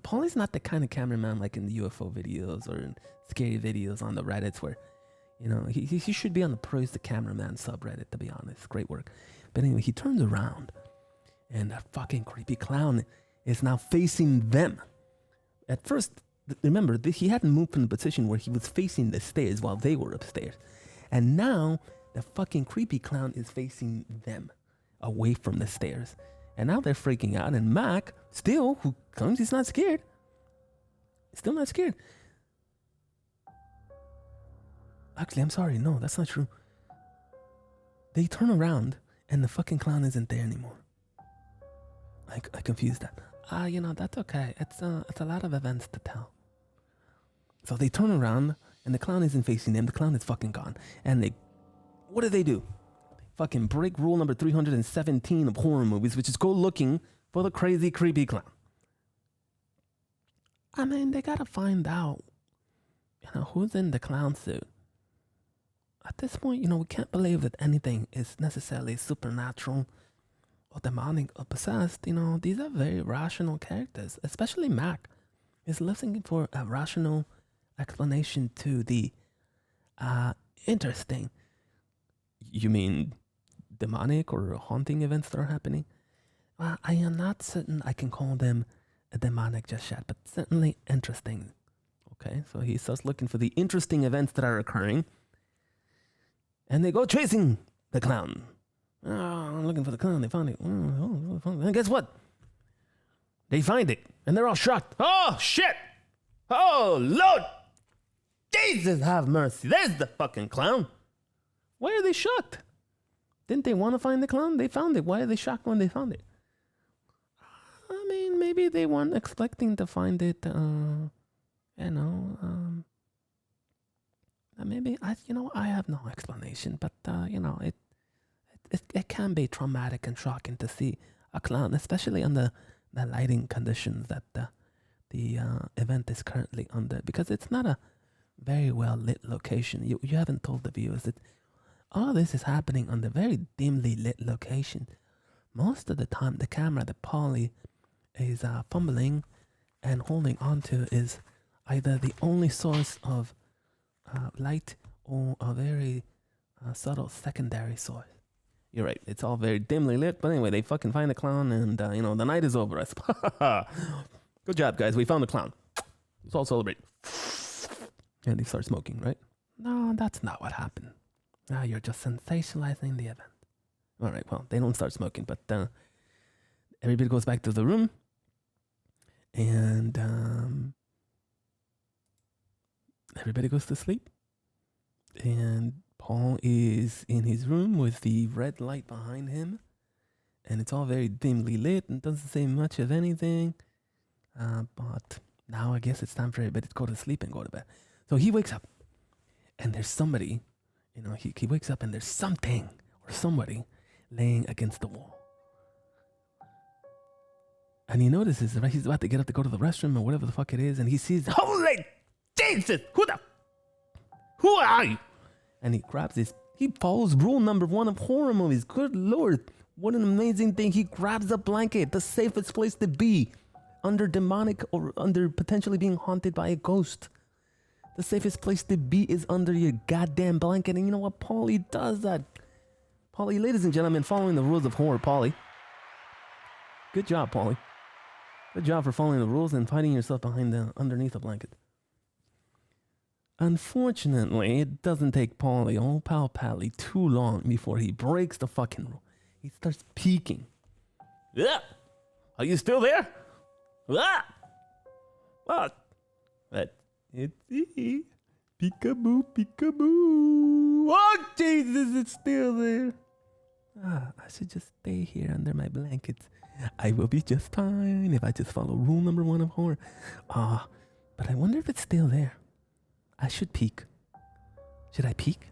Paul is not the kind of cameraman like in the UFO videos or in scary videos on the Reddits where, he should be on the Praise the Cameraman subreddit, to be honest. Great work. But anyway, he turns around and that fucking creepy clown is now facing them. At first, remember, he hadn't moved from the position where he was facing the stairs while they were upstairs. And now the fucking creepy clown is facing them away from the stairs. And now they're freaking out. And Mac, still, who comes, he's not scared. Still not scared. Actually, I'm sorry. No, that's not true. They turn around and the fucking clown isn't there anymore. I confused that. That's okay. It's a lot of events to tell. So they turn around and the clown isn't facing them. The clown is fucking gone. And what do? They fucking break rule number 317 of horror movies, which is go looking for the crazy, creepy clown. I mean, they gotta find out, who's in the clown suit. At this point, we can't believe that anything is necessarily supernatural or demonic or possessed. These are very rational characters, especially Mac is looking for a rational explanation to the interesting. You mean demonic or haunting events that are happening? I am not certain I can call them a demonic just yet, but certainly interesting. Okay, so he starts looking for the interesting events that are occurring, and they go chasing the clown. Oh, I'm looking for the clown. They found it. And guess what? They find it, and they're all shocked. Oh, shit! Oh, Lord! Jesus, have mercy. There's the fucking clown. Why are they shocked? Didn't they want to find the clown? They found it. Why are they shocked when they found it? I mean, maybe they weren't expecting to find it, maybe, I have no explanation, but, it can be traumatic and shocking to see a clown, especially under the lighting conditions that the event is currently under, because it's not a very well lit location. You haven't told the viewers that all this is happening on the very dimly lit location. Most of the time, the camera that Polly is fumbling and holding onto is either the only source of light or a very subtle secondary source. You're right, it's all very dimly lit, but anyway, they fucking find the clown, and the night is over. Good job, guys, we found the clown. Let's all celebrate. And they start smoking, right? No, that's not what happened. You're just sensationalizing the event. All right, well, they don't start smoking, but everybody goes back to the room, and everybody goes to sleep. And Paul is in his room with the red light behind him, and it's all very dimly lit and doesn't say much of anything. But now I guess it's time for everybody to go to sleep and go to bed. So he wakes up, and there's somebody, he wakes up and there's something or somebody laying against the wall. And he notices, right, he's about to get up to go to the restroom or whatever the fuck it is, and he sees, holy Jesus, who are you? And he grabs he follows rule number 1 of horror movies. Good Lord, what an amazing thing. He grabs a blanket, the safest place to be under demonic or under potentially being haunted by a ghost. The safest place to be is under your goddamn blanket. And you know what? Paulie does that. Paulie, ladies and gentlemen, following the rules of horror, Paulie. Good job, Paulie. Good job for following the rules and hiding yourself underneath a blanket. Unfortunately, it doesn't take Paulie, old pal Pally, too long before he breaks the fucking rule. He starts peeking. Yeah. Are you still there? Ah! What? It's me. Peekaboo, peekaboo. Oh, Jesus, it's still there. I should just stay here under my blankets. I will be just fine if I just follow rule number 1 of horror. But I wonder if it's still there. I should peek. Should I peek?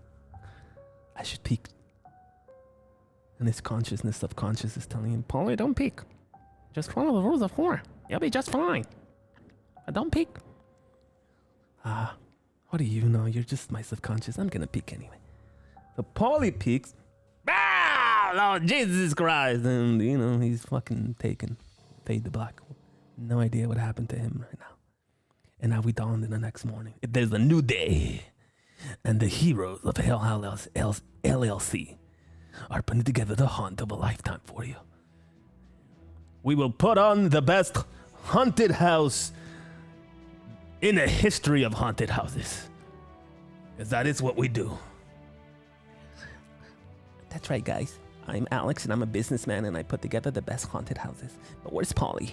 I should peek. And his subconscious is telling him, Paulie, don't peek. Just follow the rules of horror. You'll be just fine. But don't peek. What do you know? You're just my subconscious. I'm gonna peek anyway. So Paulie peeks. Lord Jesus Christ. And, he's fucking taken. Fade to black. No idea what happened to him right now. And now we dawned in the next morning. There's a new day. And the heroes of HellHouse LLC are putting together the haunt of a lifetime for you. We will put on the best haunted house in the history of haunted houses. Because that is what we do. That's right, guys. I'm Alex, and I'm a businessman, and I put together the best haunted houses. But where's Paulie?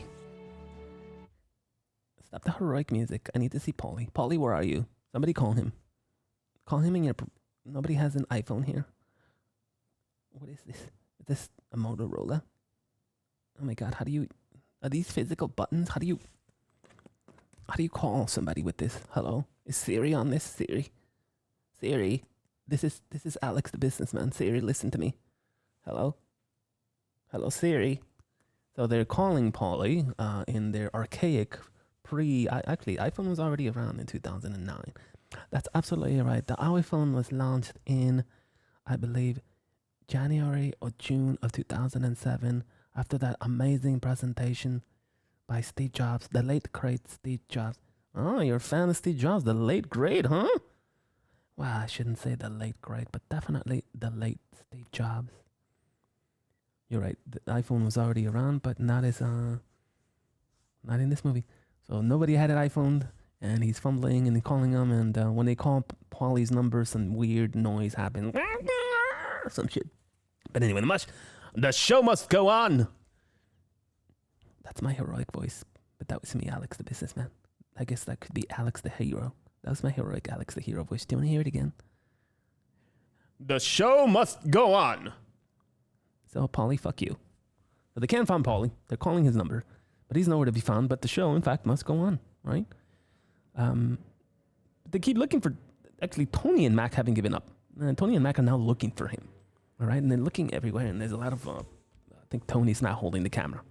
Stop the heroic music. I need to see Paulie. Paulie, where are you? Somebody call him. Call him in your... Nobody has an iPhone here. What is this? Is this a Motorola? Oh my God, how do you... Are these physical buttons? How do you call somebody with this? Hello? Is Siri on this? Siri? This is Alex the businessman. Siri, listen to me. Hello? Hello, Siri? So they're calling Polly in their archaic actually, iPhone was already around in 2009. That's absolutely right. The iPhone was launched in, I believe, January or June of 2007 after that amazing presentation by Steve Jobs, the late great Steve Jobs. Oh, you're a fan of Steve Jobs, the late great, huh? Well, I shouldn't say the late great, but definitely the late Steve Jobs. You're right. The iPhone was already around, but not in this movie. So nobody had an iPhone, and he's fumbling and calling them. And when they call Polly's number, some weird noise happens, some shit. But anyway, the show must go on. That's my heroic voice, but that was me, Alex the businessman. I guess that could be Alex the hero. That was my heroic Alex the hero voice. Do you want to hear it again? The show must go on. So, Polly, fuck you. So they can't find Polly. They're calling his number, but he's nowhere to be found. But the show, in fact, must go on, right? They keep looking for... Actually, Tony and Mac haven't given up. Tony and Mac are now looking for him, all right? And they're looking everywhere, and there's a lot of... I think Tony's not holding the camera.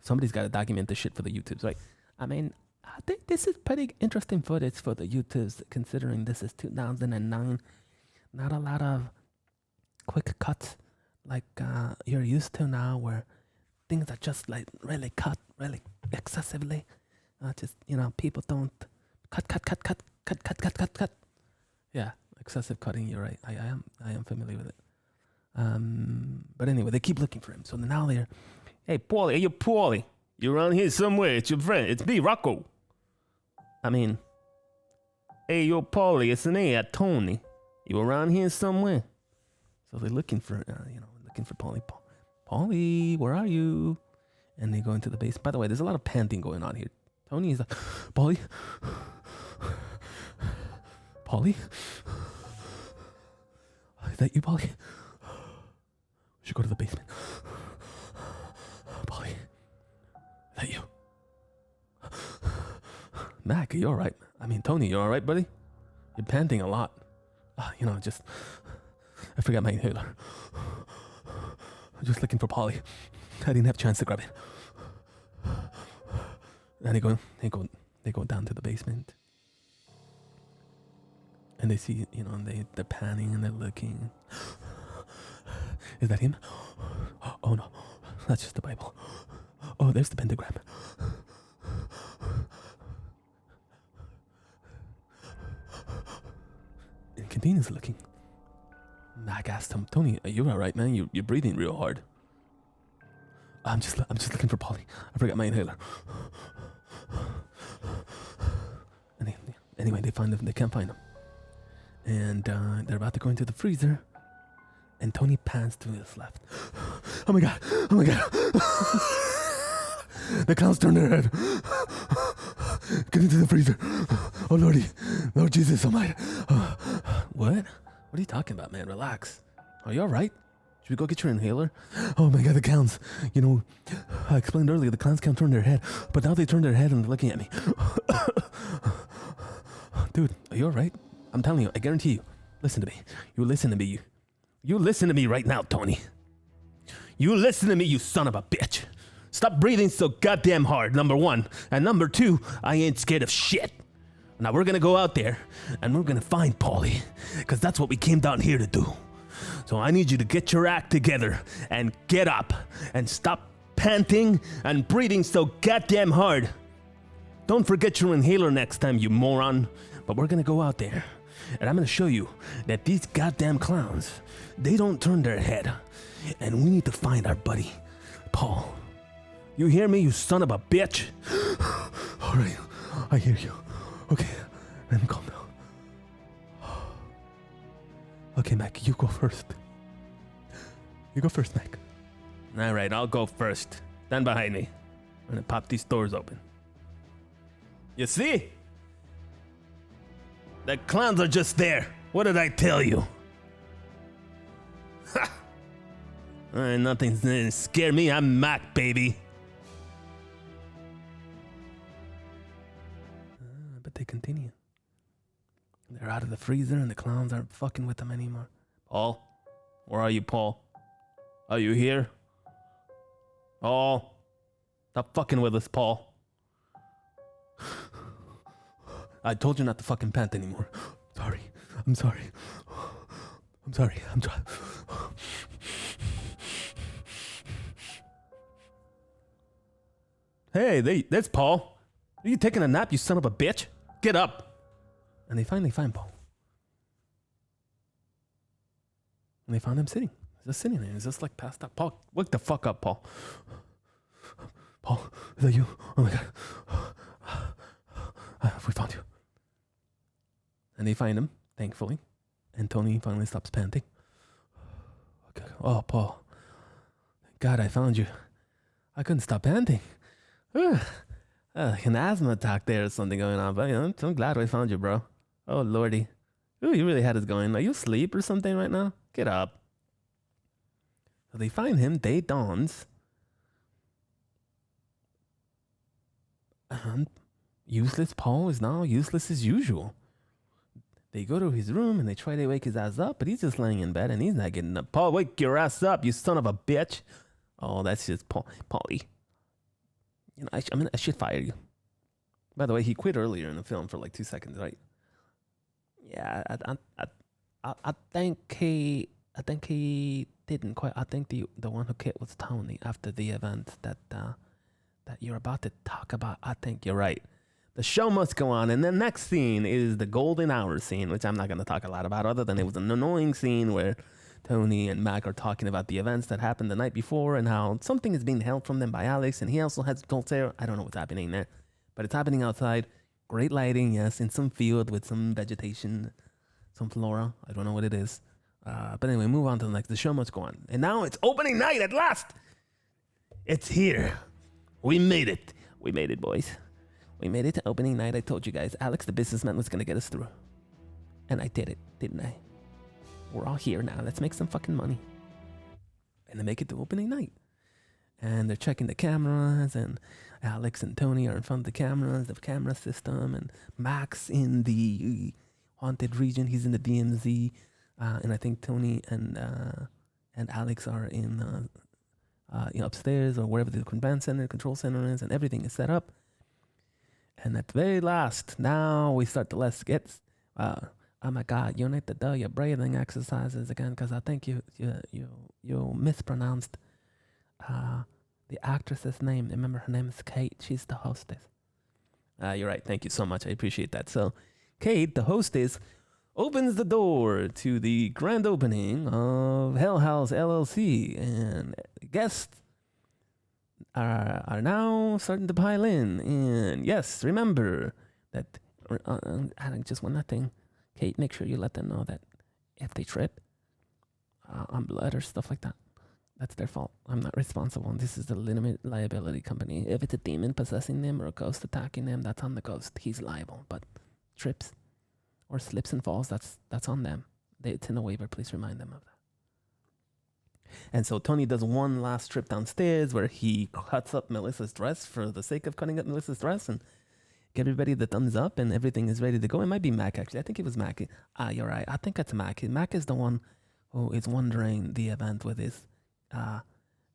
Somebody's got to document this shit for the YouTubes, right? I mean, I think this is pretty interesting footage for the YouTubes, considering this is 2009. Not a lot of quick cuts like you're used to now, where things are just like really cut, really excessively. Just, people don't cut. Yeah, excessive cutting, you're right. I am familiar with it. But anyway, they keep looking for him. So now they're, hey, Paulie, hey, you Paulie. You're around here somewhere. It's your friend. It's me, Rocco. I mean, hey, yo, Paulie, it's an A, Tony. You around here somewhere? So they're looking for, looking for Paulie. Paulie, where are you? And they go into the base. By the way, there's a lot of panting going on here. Tony is like, Paulie? Paulie? Is that you, Paulie? We should go to the basement. Paulie? Is that you? Mac, are you all right? I mean, Tony, you all right, buddy? You're panting a lot. I forgot my inhaler. I'm just looking for Polly. I didn't have a chance to grab it. And they go down to the basement. And they see, they're panning and they're looking. Is that him? Oh no, that's just the Bible. Oh, there's the pentagram. And continues looking. Mac asked him, Tony, are you alright, man? You're breathing real hard. I'm just looking for Polly. I forgot my inhaler. Anyway, they find him. They can't find him. And they're about to go into the freezer. And Tony pans to his left. Oh my god! Oh my god! The clowns turn their head. Get into the freezer. Oh lordy, Lord Jesus Almighty. What? What are you talking about, man? Relax. Are you all right? Should we go get your inhaler? Oh my god, the clowns. I explained earlier, the clowns can't turn their head, but now they turn their head and they're looking at me. Dude, are you all right? I'm telling you, I guarantee you. Listen to me. You listen to me. You listen to me right now, Tony. You listen to me, you son of a bitch. Stop breathing so goddamn hard, number one. And number two, I ain't scared of shit. Now we're gonna go out there and we're gonna find Paulie, because that's what we came down here to do. So I need you to get your act together and get up and stop panting and breathing so goddamn hard. Don't forget your inhaler next time, you moron. But we're gonna go out there and I'm gonna show you that these goddamn clowns, they don't turn their head. And we need to find our buddy, Paul. You hear me, you son of a bitch? All right, I hear you. Okay, let me calm down. Okay, Mac, you go first. You go first, Mac. All right, I'll go first. Stand behind me. I'm gonna pop these doors open. You see? The clowns are just there. What did I tell you? Ha! Nothing's gonna scare me. I'm Mac, baby. But they continue. They're out of the freezer and the clowns aren't fucking with them anymore. Paul? Where are you, Paul? Are you here? Paul? Stop fucking with us, Paul. I told you not to fucking pant anymore. Sorry. I'm sorry. I'm sorry. I'm trying. Hey, that's Paul. Are you taking a nap, you son of a bitch? Get up. And they finally find Paul. And they found him sitting. He's just sitting there. He's just like passed out. Paul, wake the fuck up, Paul. Paul, is that you? Oh my God. We found you. And they find him, thankfully. And Tony finally stops panting. Okay. Oh, Paul. God, I found you. I couldn't stop panting. Like an asthma attack there or something going on. But, you know, I'm glad we found you, bro. Oh, Lordy. Ooh, you really had us going. Are you asleep or something right now? Get up. So they find him. Day dawns. And useless Paul is now useless as usual. They go to his room and they try to wake his ass up, but he's just laying in bed and he's not getting up. Paul, wake your ass up, you son of a bitch. Oh, that's just Paulie. You know, I should fire you. By the way, he quit earlier in the film for like 2 seconds, right? Yeah, I think he didn't quit. I think the one who quit was Tony after the event that you're about to talk about. I think you're right. The show must go on, and the next scene is the golden hour scene, which I'm not going to talk a lot about, other than it was an annoying scene where Tony and Mac are talking about the events that happened the night before and how something is being held from them by Alex, and he also has gold hair. I don't know what's happening there, but it's happening outside. Great lighting, yes, in some field with some vegetation, some flora. I don't know what it is. But anyway, move on to the next. The show must go on. And now it's opening night at last. It's here. We made it. We made it, boys. We made it to opening night. I told you guys, Alex, the businessman, was going to get us through. And I did it, didn't I? We're all here now. Let's make some fucking money. And they make it to opening night. And they're checking the cameras, and Alex and Tony are in front of the cameras, the camera system, and Max in the haunted region. He's in the DMZ. And I think Tony and Alex are in upstairs or wherever the command center, control center is, and everything is set up. And at the very last, now we start the last skits. Oh my God, you need to do your breathing exercises again, because I think you mispronounced the actress's name. Remember, her name is Kate. She's the hostess. You're right. Thank you so much. I appreciate that. So, Kate, the hostess, opens the door to the grand opening of HellHouse LLC, and guests are now starting to pile in. And yes, remember that, just one last thing. Kate, make sure you let them know that if they trip on blood or stuff like that, that's their fault. I'm not responsible. And this is the limited liability company. If it's a demon possessing them or a ghost attacking them, that's on the ghost. He's liable. But trips or slips and falls, that's on them. It's in a waiver. Please remind them of that. And so Tony does one last trip downstairs where he cuts up Melissa's dress for the sake of cutting up Melissa's dress and give everybody the thumbs up and everything is ready to go. It might be Mac, actually. I think it was Mac. You're right. I think it's Mac. Mac is the one who is wondering the event with his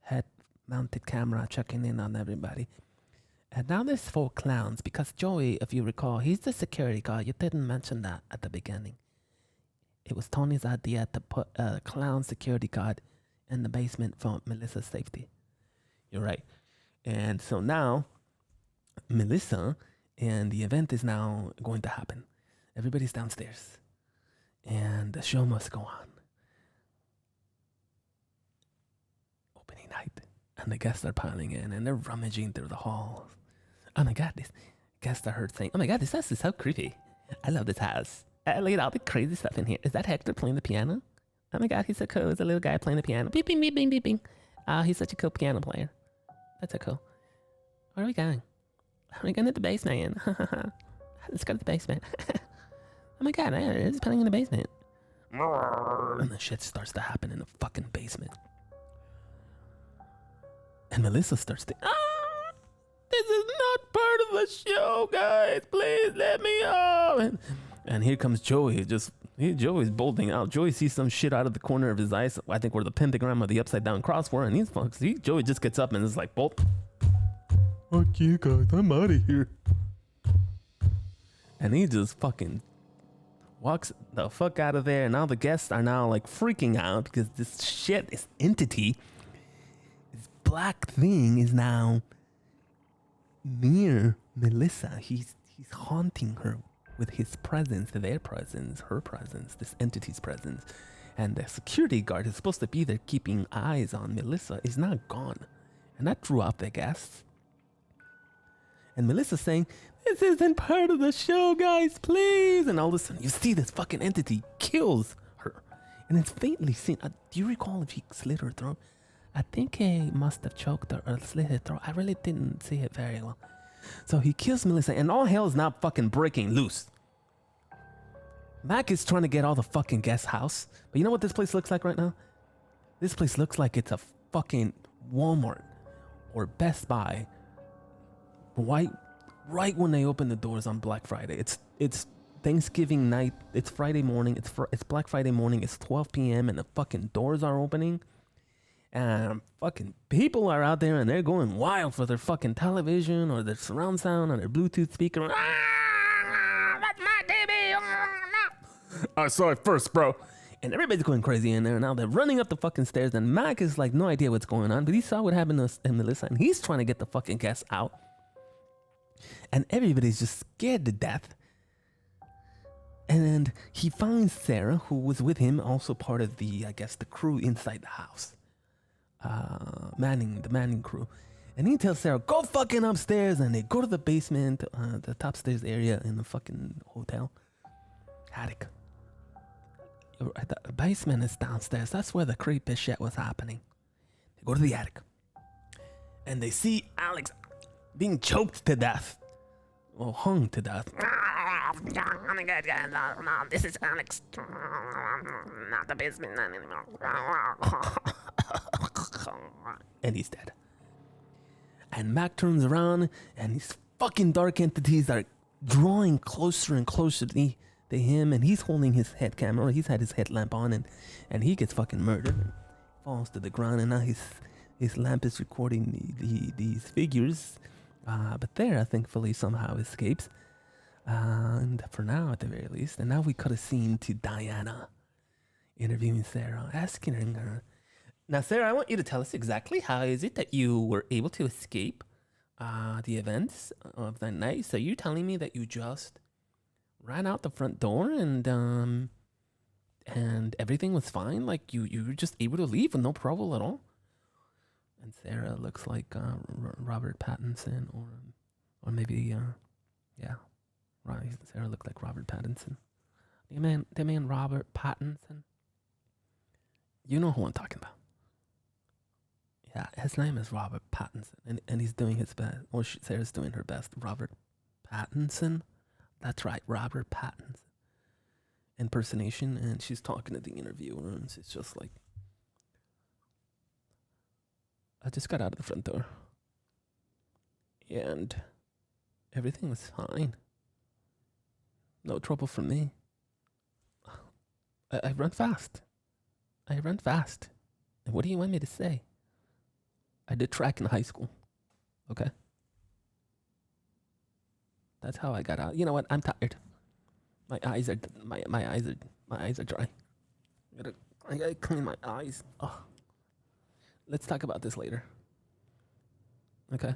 head-mounted camera checking in on everybody. And now there's 4 clowns because Joey, if you recall, he's the security guard. You didn't mention that at the beginning. It was Tony's idea to put a clown security guard in the basement for Melissa's safety. You're right. And so now, Melissa, and the event is now going to happen. Everybody's downstairs. And the show must go on. Opening night. And the guests are piling in, and they're rummaging through the halls. Oh my God, this guests I heard saying, oh my God, this house is so creepy. I love this house. Look at all the crazy stuff in here. Is that Hector playing the piano? Oh my God, he's so cool. He's a little guy playing the piano. Beep, beep, beep, beep, beep, beep. Oh, he's such a cool piano player. That's so cool. Where are we going? We're going to the basement. Let's go to the basement. Oh my God, it's playing in the basement. And the shit starts to happen in the fucking basement. And Melissa starts to, this is not part of the show, guys. Please let me out. And here comes Joey. Joey's bolting out. Joey sees some shit out of the corner of his eyes. I think where the pentagram or the upside down cross were. And Joey just gets up and is like, bolt. Fuck you guys, I'm out of here. And he just fucking walks the fuck out of there. And now the guests are now like freaking out because this shit, this entity, this black thing is now near Melissa. He's haunting her with his presence, their presence, her presence, this entity's presence. And the security guard who's supposed to be there keeping eyes on Melissa is now gone. And that drew out the guests. And Melissa's saying, this isn't part of the show, guys, please. And all of a sudden, you see this fucking entity kills her. And it's faintly seen. Do you recall if he slit her throat? I think he must have choked her or slit her throat. I really didn't see it very well. So he kills Melissa, and all hell is now fucking breaking loose. Mac is trying to get all the fucking guest house. But you know what this place looks like right now? This place looks like it's a fucking Walmart or Best Buy. Right when they open the doors on Black Friday. It's Thanksgiving night. It's Friday morning. It's Black Friday morning. It's 12 p.m. and the fucking doors are opening. And fucking people are out there and they're going wild for their fucking television or their surround sound or their Bluetooth speaker. That's my TV. I saw it first, bro. And everybody's going crazy in there. Now they're running up the fucking stairs. And Mac is like, no idea what's going on. But he saw what happened to Melissa. And he's trying to get the fucking guests out. And everybody's just scared to death. And he finds Sarah, who was with him, also part of the, I guess, the crew inside the house. The manning crew. And he tells Sarah, go fucking upstairs. And they go to the basement, the top stairs area in the fucking hotel. Attic. The basement is downstairs. That's where the creepy shit was happening. They go to the attic. And they see Alex being choked to death. Well, hung to death. This is Alex. Not the basement anymore. And he's dead. And Mac turns around, and these fucking dark entities are drawing closer and closer to him, and he's holding his head camera. He's had his headlamp on, and he gets fucking murdered and falls to the ground. And now his lamp is recording these figures. But Sarah thankfully somehow escapes. And for now, at the very least. And now we cut a scene to Diana interviewing Sarah, asking her. Now, Sarah, I want you to tell us exactly how is it that you were able to escape the events of that night. So you're telling me that you just ran out the front door and everything was fine? Like you were just able to leave with no trouble at all? And Sarah looks like Robert Pattinson, or maybe right. Sarah looked like Robert Pattinson. The man Robert Pattinson. You know who I'm talking about. Yeah, his name is Robert Pattinson, and he's doing his best. Or Sarah's doing her best. Robert Pattinson. That's right, Robert Pattinson. Impersonation, and she's talking to the interviewer, and she's just like, I just got out of the front door. And everything was fine. No trouble for me. I run fast. And what do you want me to say? I did track in high school. Okay? That's how I got out. You know what? I'm tired. My eyes are dry. I gotta clean my eyes. Oh. Let's talk about this later. Okay?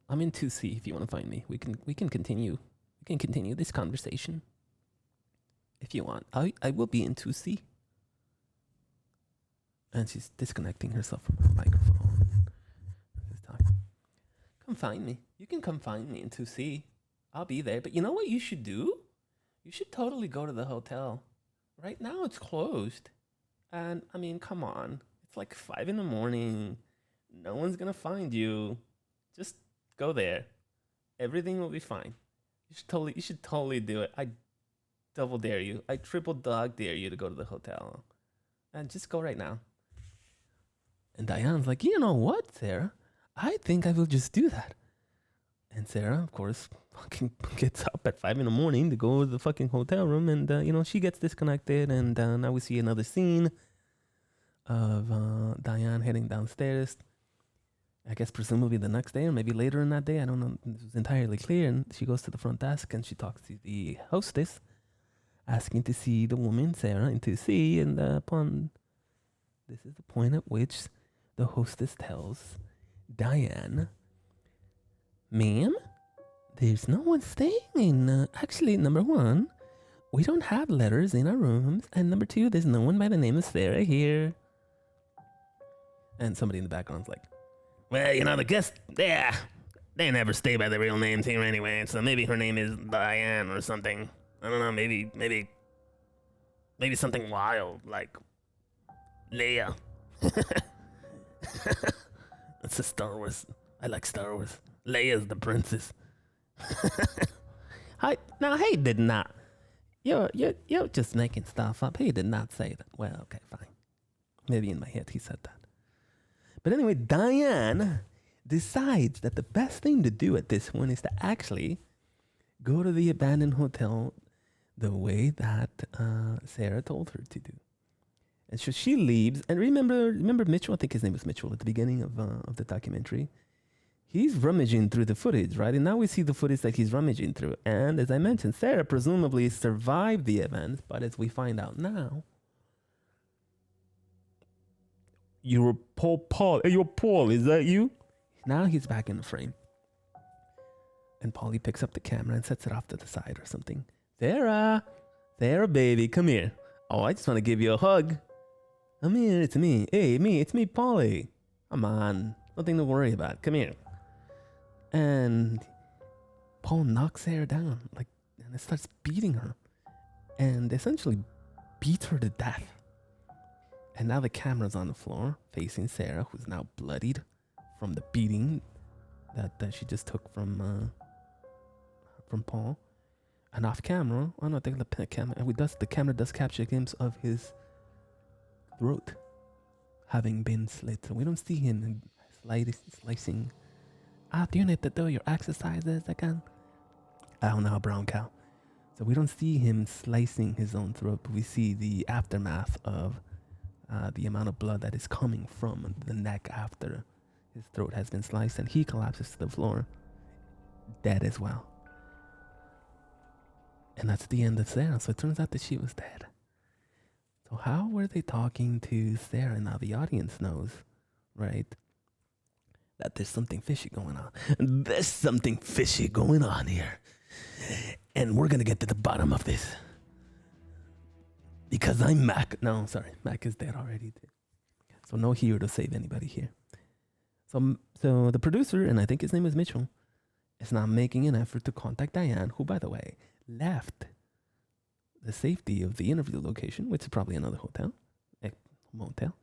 I'm in 2C if you want to find me. We can continue. We can continue this conversation. If you want. I will be in 2C. And she's disconnecting herself from her microphone. Come find me. You can come find me in 2C. I'll be there. But you know what you should do? You should totally go to the hotel. Right now it's closed. And, I mean, come on. It's like 5 in the morning. No one's going to find you. Just go there. Everything will be fine. You should totally do it. I double dare you. I triple dog dare you to go to the hotel. And just go right now. And Diane's like, you know what, Sarah? I think I will just do that. And Sarah, of course, fucking gets up at 5 in the morning to go to the fucking hotel room. And, she gets disconnected. And now we see another scene of Diane heading downstairs. I guess presumably the next day or maybe later in that day. I don't know. It was entirely clear. And she goes to the front desk and she talks to the hostess, asking to see the woman, Sarah, and to see. And upon this is the point at which the hostess tells Diane, ma'am, there's no one staying in. Actually, number one, we don't have letters in our rooms. And number two, there's no one by the name of Sarah here. And somebody in the background's like, well, you know, the guests, yeah, they never stay by their real names here anyway. So maybe her name is Diane or something. I don't know, maybe something wild like Leia. That's a Star Wars. I like Star Wars. Leia's the princess. He did not. You're just making stuff up. He did not say that. Well, okay, fine. Maybe in my head he said that. But anyway, Diane decides that the best thing to do at this one is to actually go to the Abaddon Hotel the way that Sarah told her to do. And so she leaves. And remember Mitchell? I think his name was Mitchell at the beginning of the documentary. He's rummaging through the footage, right? And now we see the footage that he's rummaging through. And as I mentioned, Sarah presumably survived the event. But as we find out now, you're Paul. Hey, you're Paul. Is that you? Now he's back in the frame. And Paulie picks up the camera and sets it off to the side or something. Sarah, baby, come here. Oh, I just want to give you a hug. Come here, it's me. Hey, it's me, Paulie. Come on, nothing to worry about. Come here. And Paul knocks Sarah down, and starts beating her, and essentially beats her to death. And now the camera's on the floor, facing Sarah, who's now bloodied from the beating that she just took from Paul. And off camera, oh no, the camera does catch a glimpse of his throat having been slit. So we don't see him slicing. Do you need to do your exercises again? Oh no, brown cow. So we don't see him slicing his own throat, but we see the aftermath of the amount of blood that is coming from the neck after his throat has been sliced, and he collapses to the floor, dead as well. And that's the end of Sarah. So it turns out that she was dead. So how were they talking to Sarah? Now the audience knows, right, that there's something fishy going on. There's something fishy going on here. And we're going to get to the bottom of this. Because I'm Mac. No, sorry. Mac is dead already. So no hero to save anybody here. So the producer, and I think his name is Mitchell, is now making an effort to contact Diane, who, by the way, left the safety of the interview location, which is probably another motel,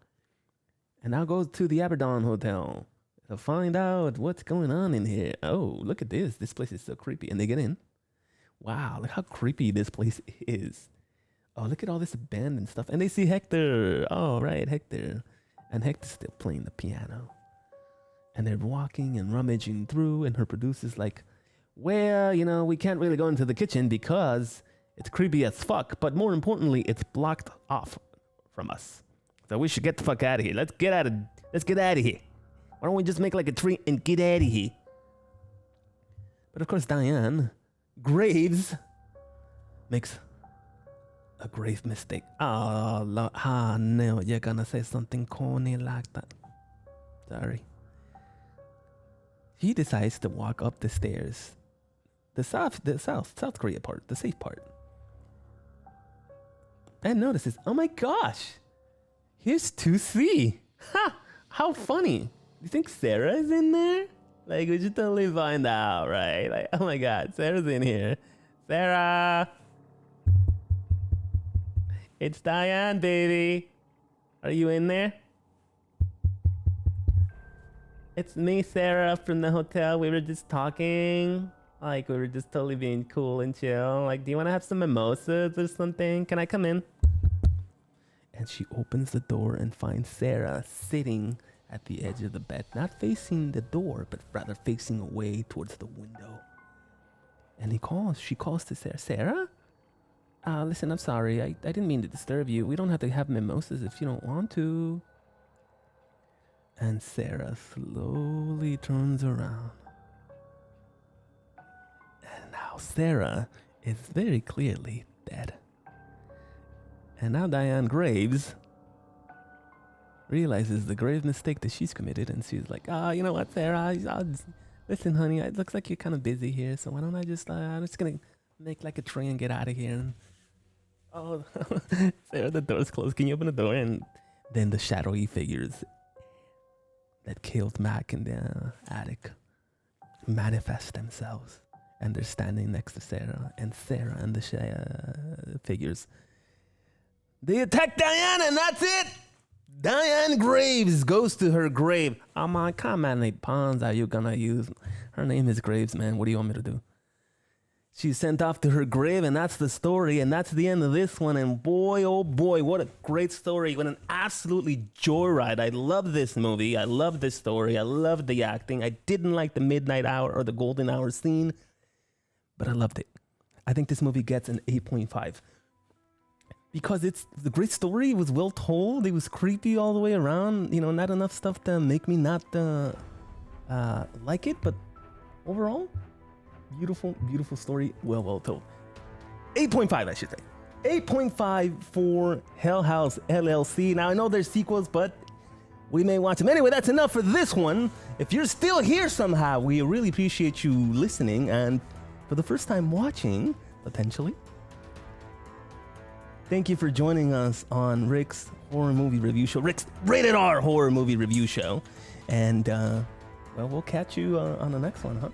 and now goes to the Abaddon Hotel to find out what's going on in here. Oh, look at this. This place is so creepy. And they get in. Wow, look how creepy this place is. Oh, look at all this abandoned stuff. And they see Hector. Oh, right, Hector. And Hector's still playing the piano. And they're walking and rummaging through, and her producer's like, well, you know, we can't really go into the kitchen because it's creepy as fuck, but more importantly, it's blocked off from us. So we should get the fuck out of here. Let's get out of here. Why don't we just make like a tree and get out of here? But of course, Diane Graves makes a grave mistake. Oh, no, you're gonna say something corny like that. Sorry. He decides to walk up the stairs. The South Korea part, the safe part. And notices, oh my gosh, here's 2C. Ha! How funny. You think Sarah is in there? Like, we should totally find out, right? Like, oh my god, Sarah's in here. Sarah! It's Diane, baby. Are you in there? It's me, Sarah, from the hotel. We were just talking. Like, we were just totally being cool and chill. Like, do you want to have some mimosas or something? Can I come in? And she opens the door and finds Sarah sitting at the edge of the bed. Not facing the door, but rather facing away towards the window. And she calls to Sarah. Sarah? Listen, I'm sorry. I didn't mean to disturb you. We don't have to have mimosas if you don't want to. And Sarah slowly turns around. And now Sarah is very clearly dead. And now Diane Graves realizes the grave mistake that she's committed, and she's like, you know what, Sarah, listen, honey, it looks like you're kind of busy here, so why don't I just, I'm just gonna make like a tree and get out of here. And, oh, Sarah, the door's closed. Can you open the door? And then the shadowy figures that killed Mac in the attic manifest themselves, and they're standing next to Sarah, and the figures, they attack Diane, and that's it. Diane Graves goes to her grave. I'm like, how many pawns are you gonna use? Her name is Graves, man. What do you want me to do? She's sent off to her grave, and that's the story, and that's the end of this one. And boy, oh boy, what a great story. What an absolutely joyride. I love this movie. I love this story. I love the acting. I didn't like the midnight hour or the golden hour scene, but I loved it. I think this movie gets an 8.5. Because it's the great story. It was well told. It was creepy all the way around. You know, not enough stuff to make me not like it. But overall, beautiful, beautiful story. Well told. 8.5, I should say. 8.5 for HellHouse LLC. Now, I know there's sequels, but we may watch them. Anyway, that's enough for this one. If you're still here somehow, we really appreciate you listening. And for the first time watching, potentially, thank you for joining us on Rick's Horror Movie Review Show, Rick's Rated R Horror Movie Review Show. And, well, we'll catch you on the next one, huh?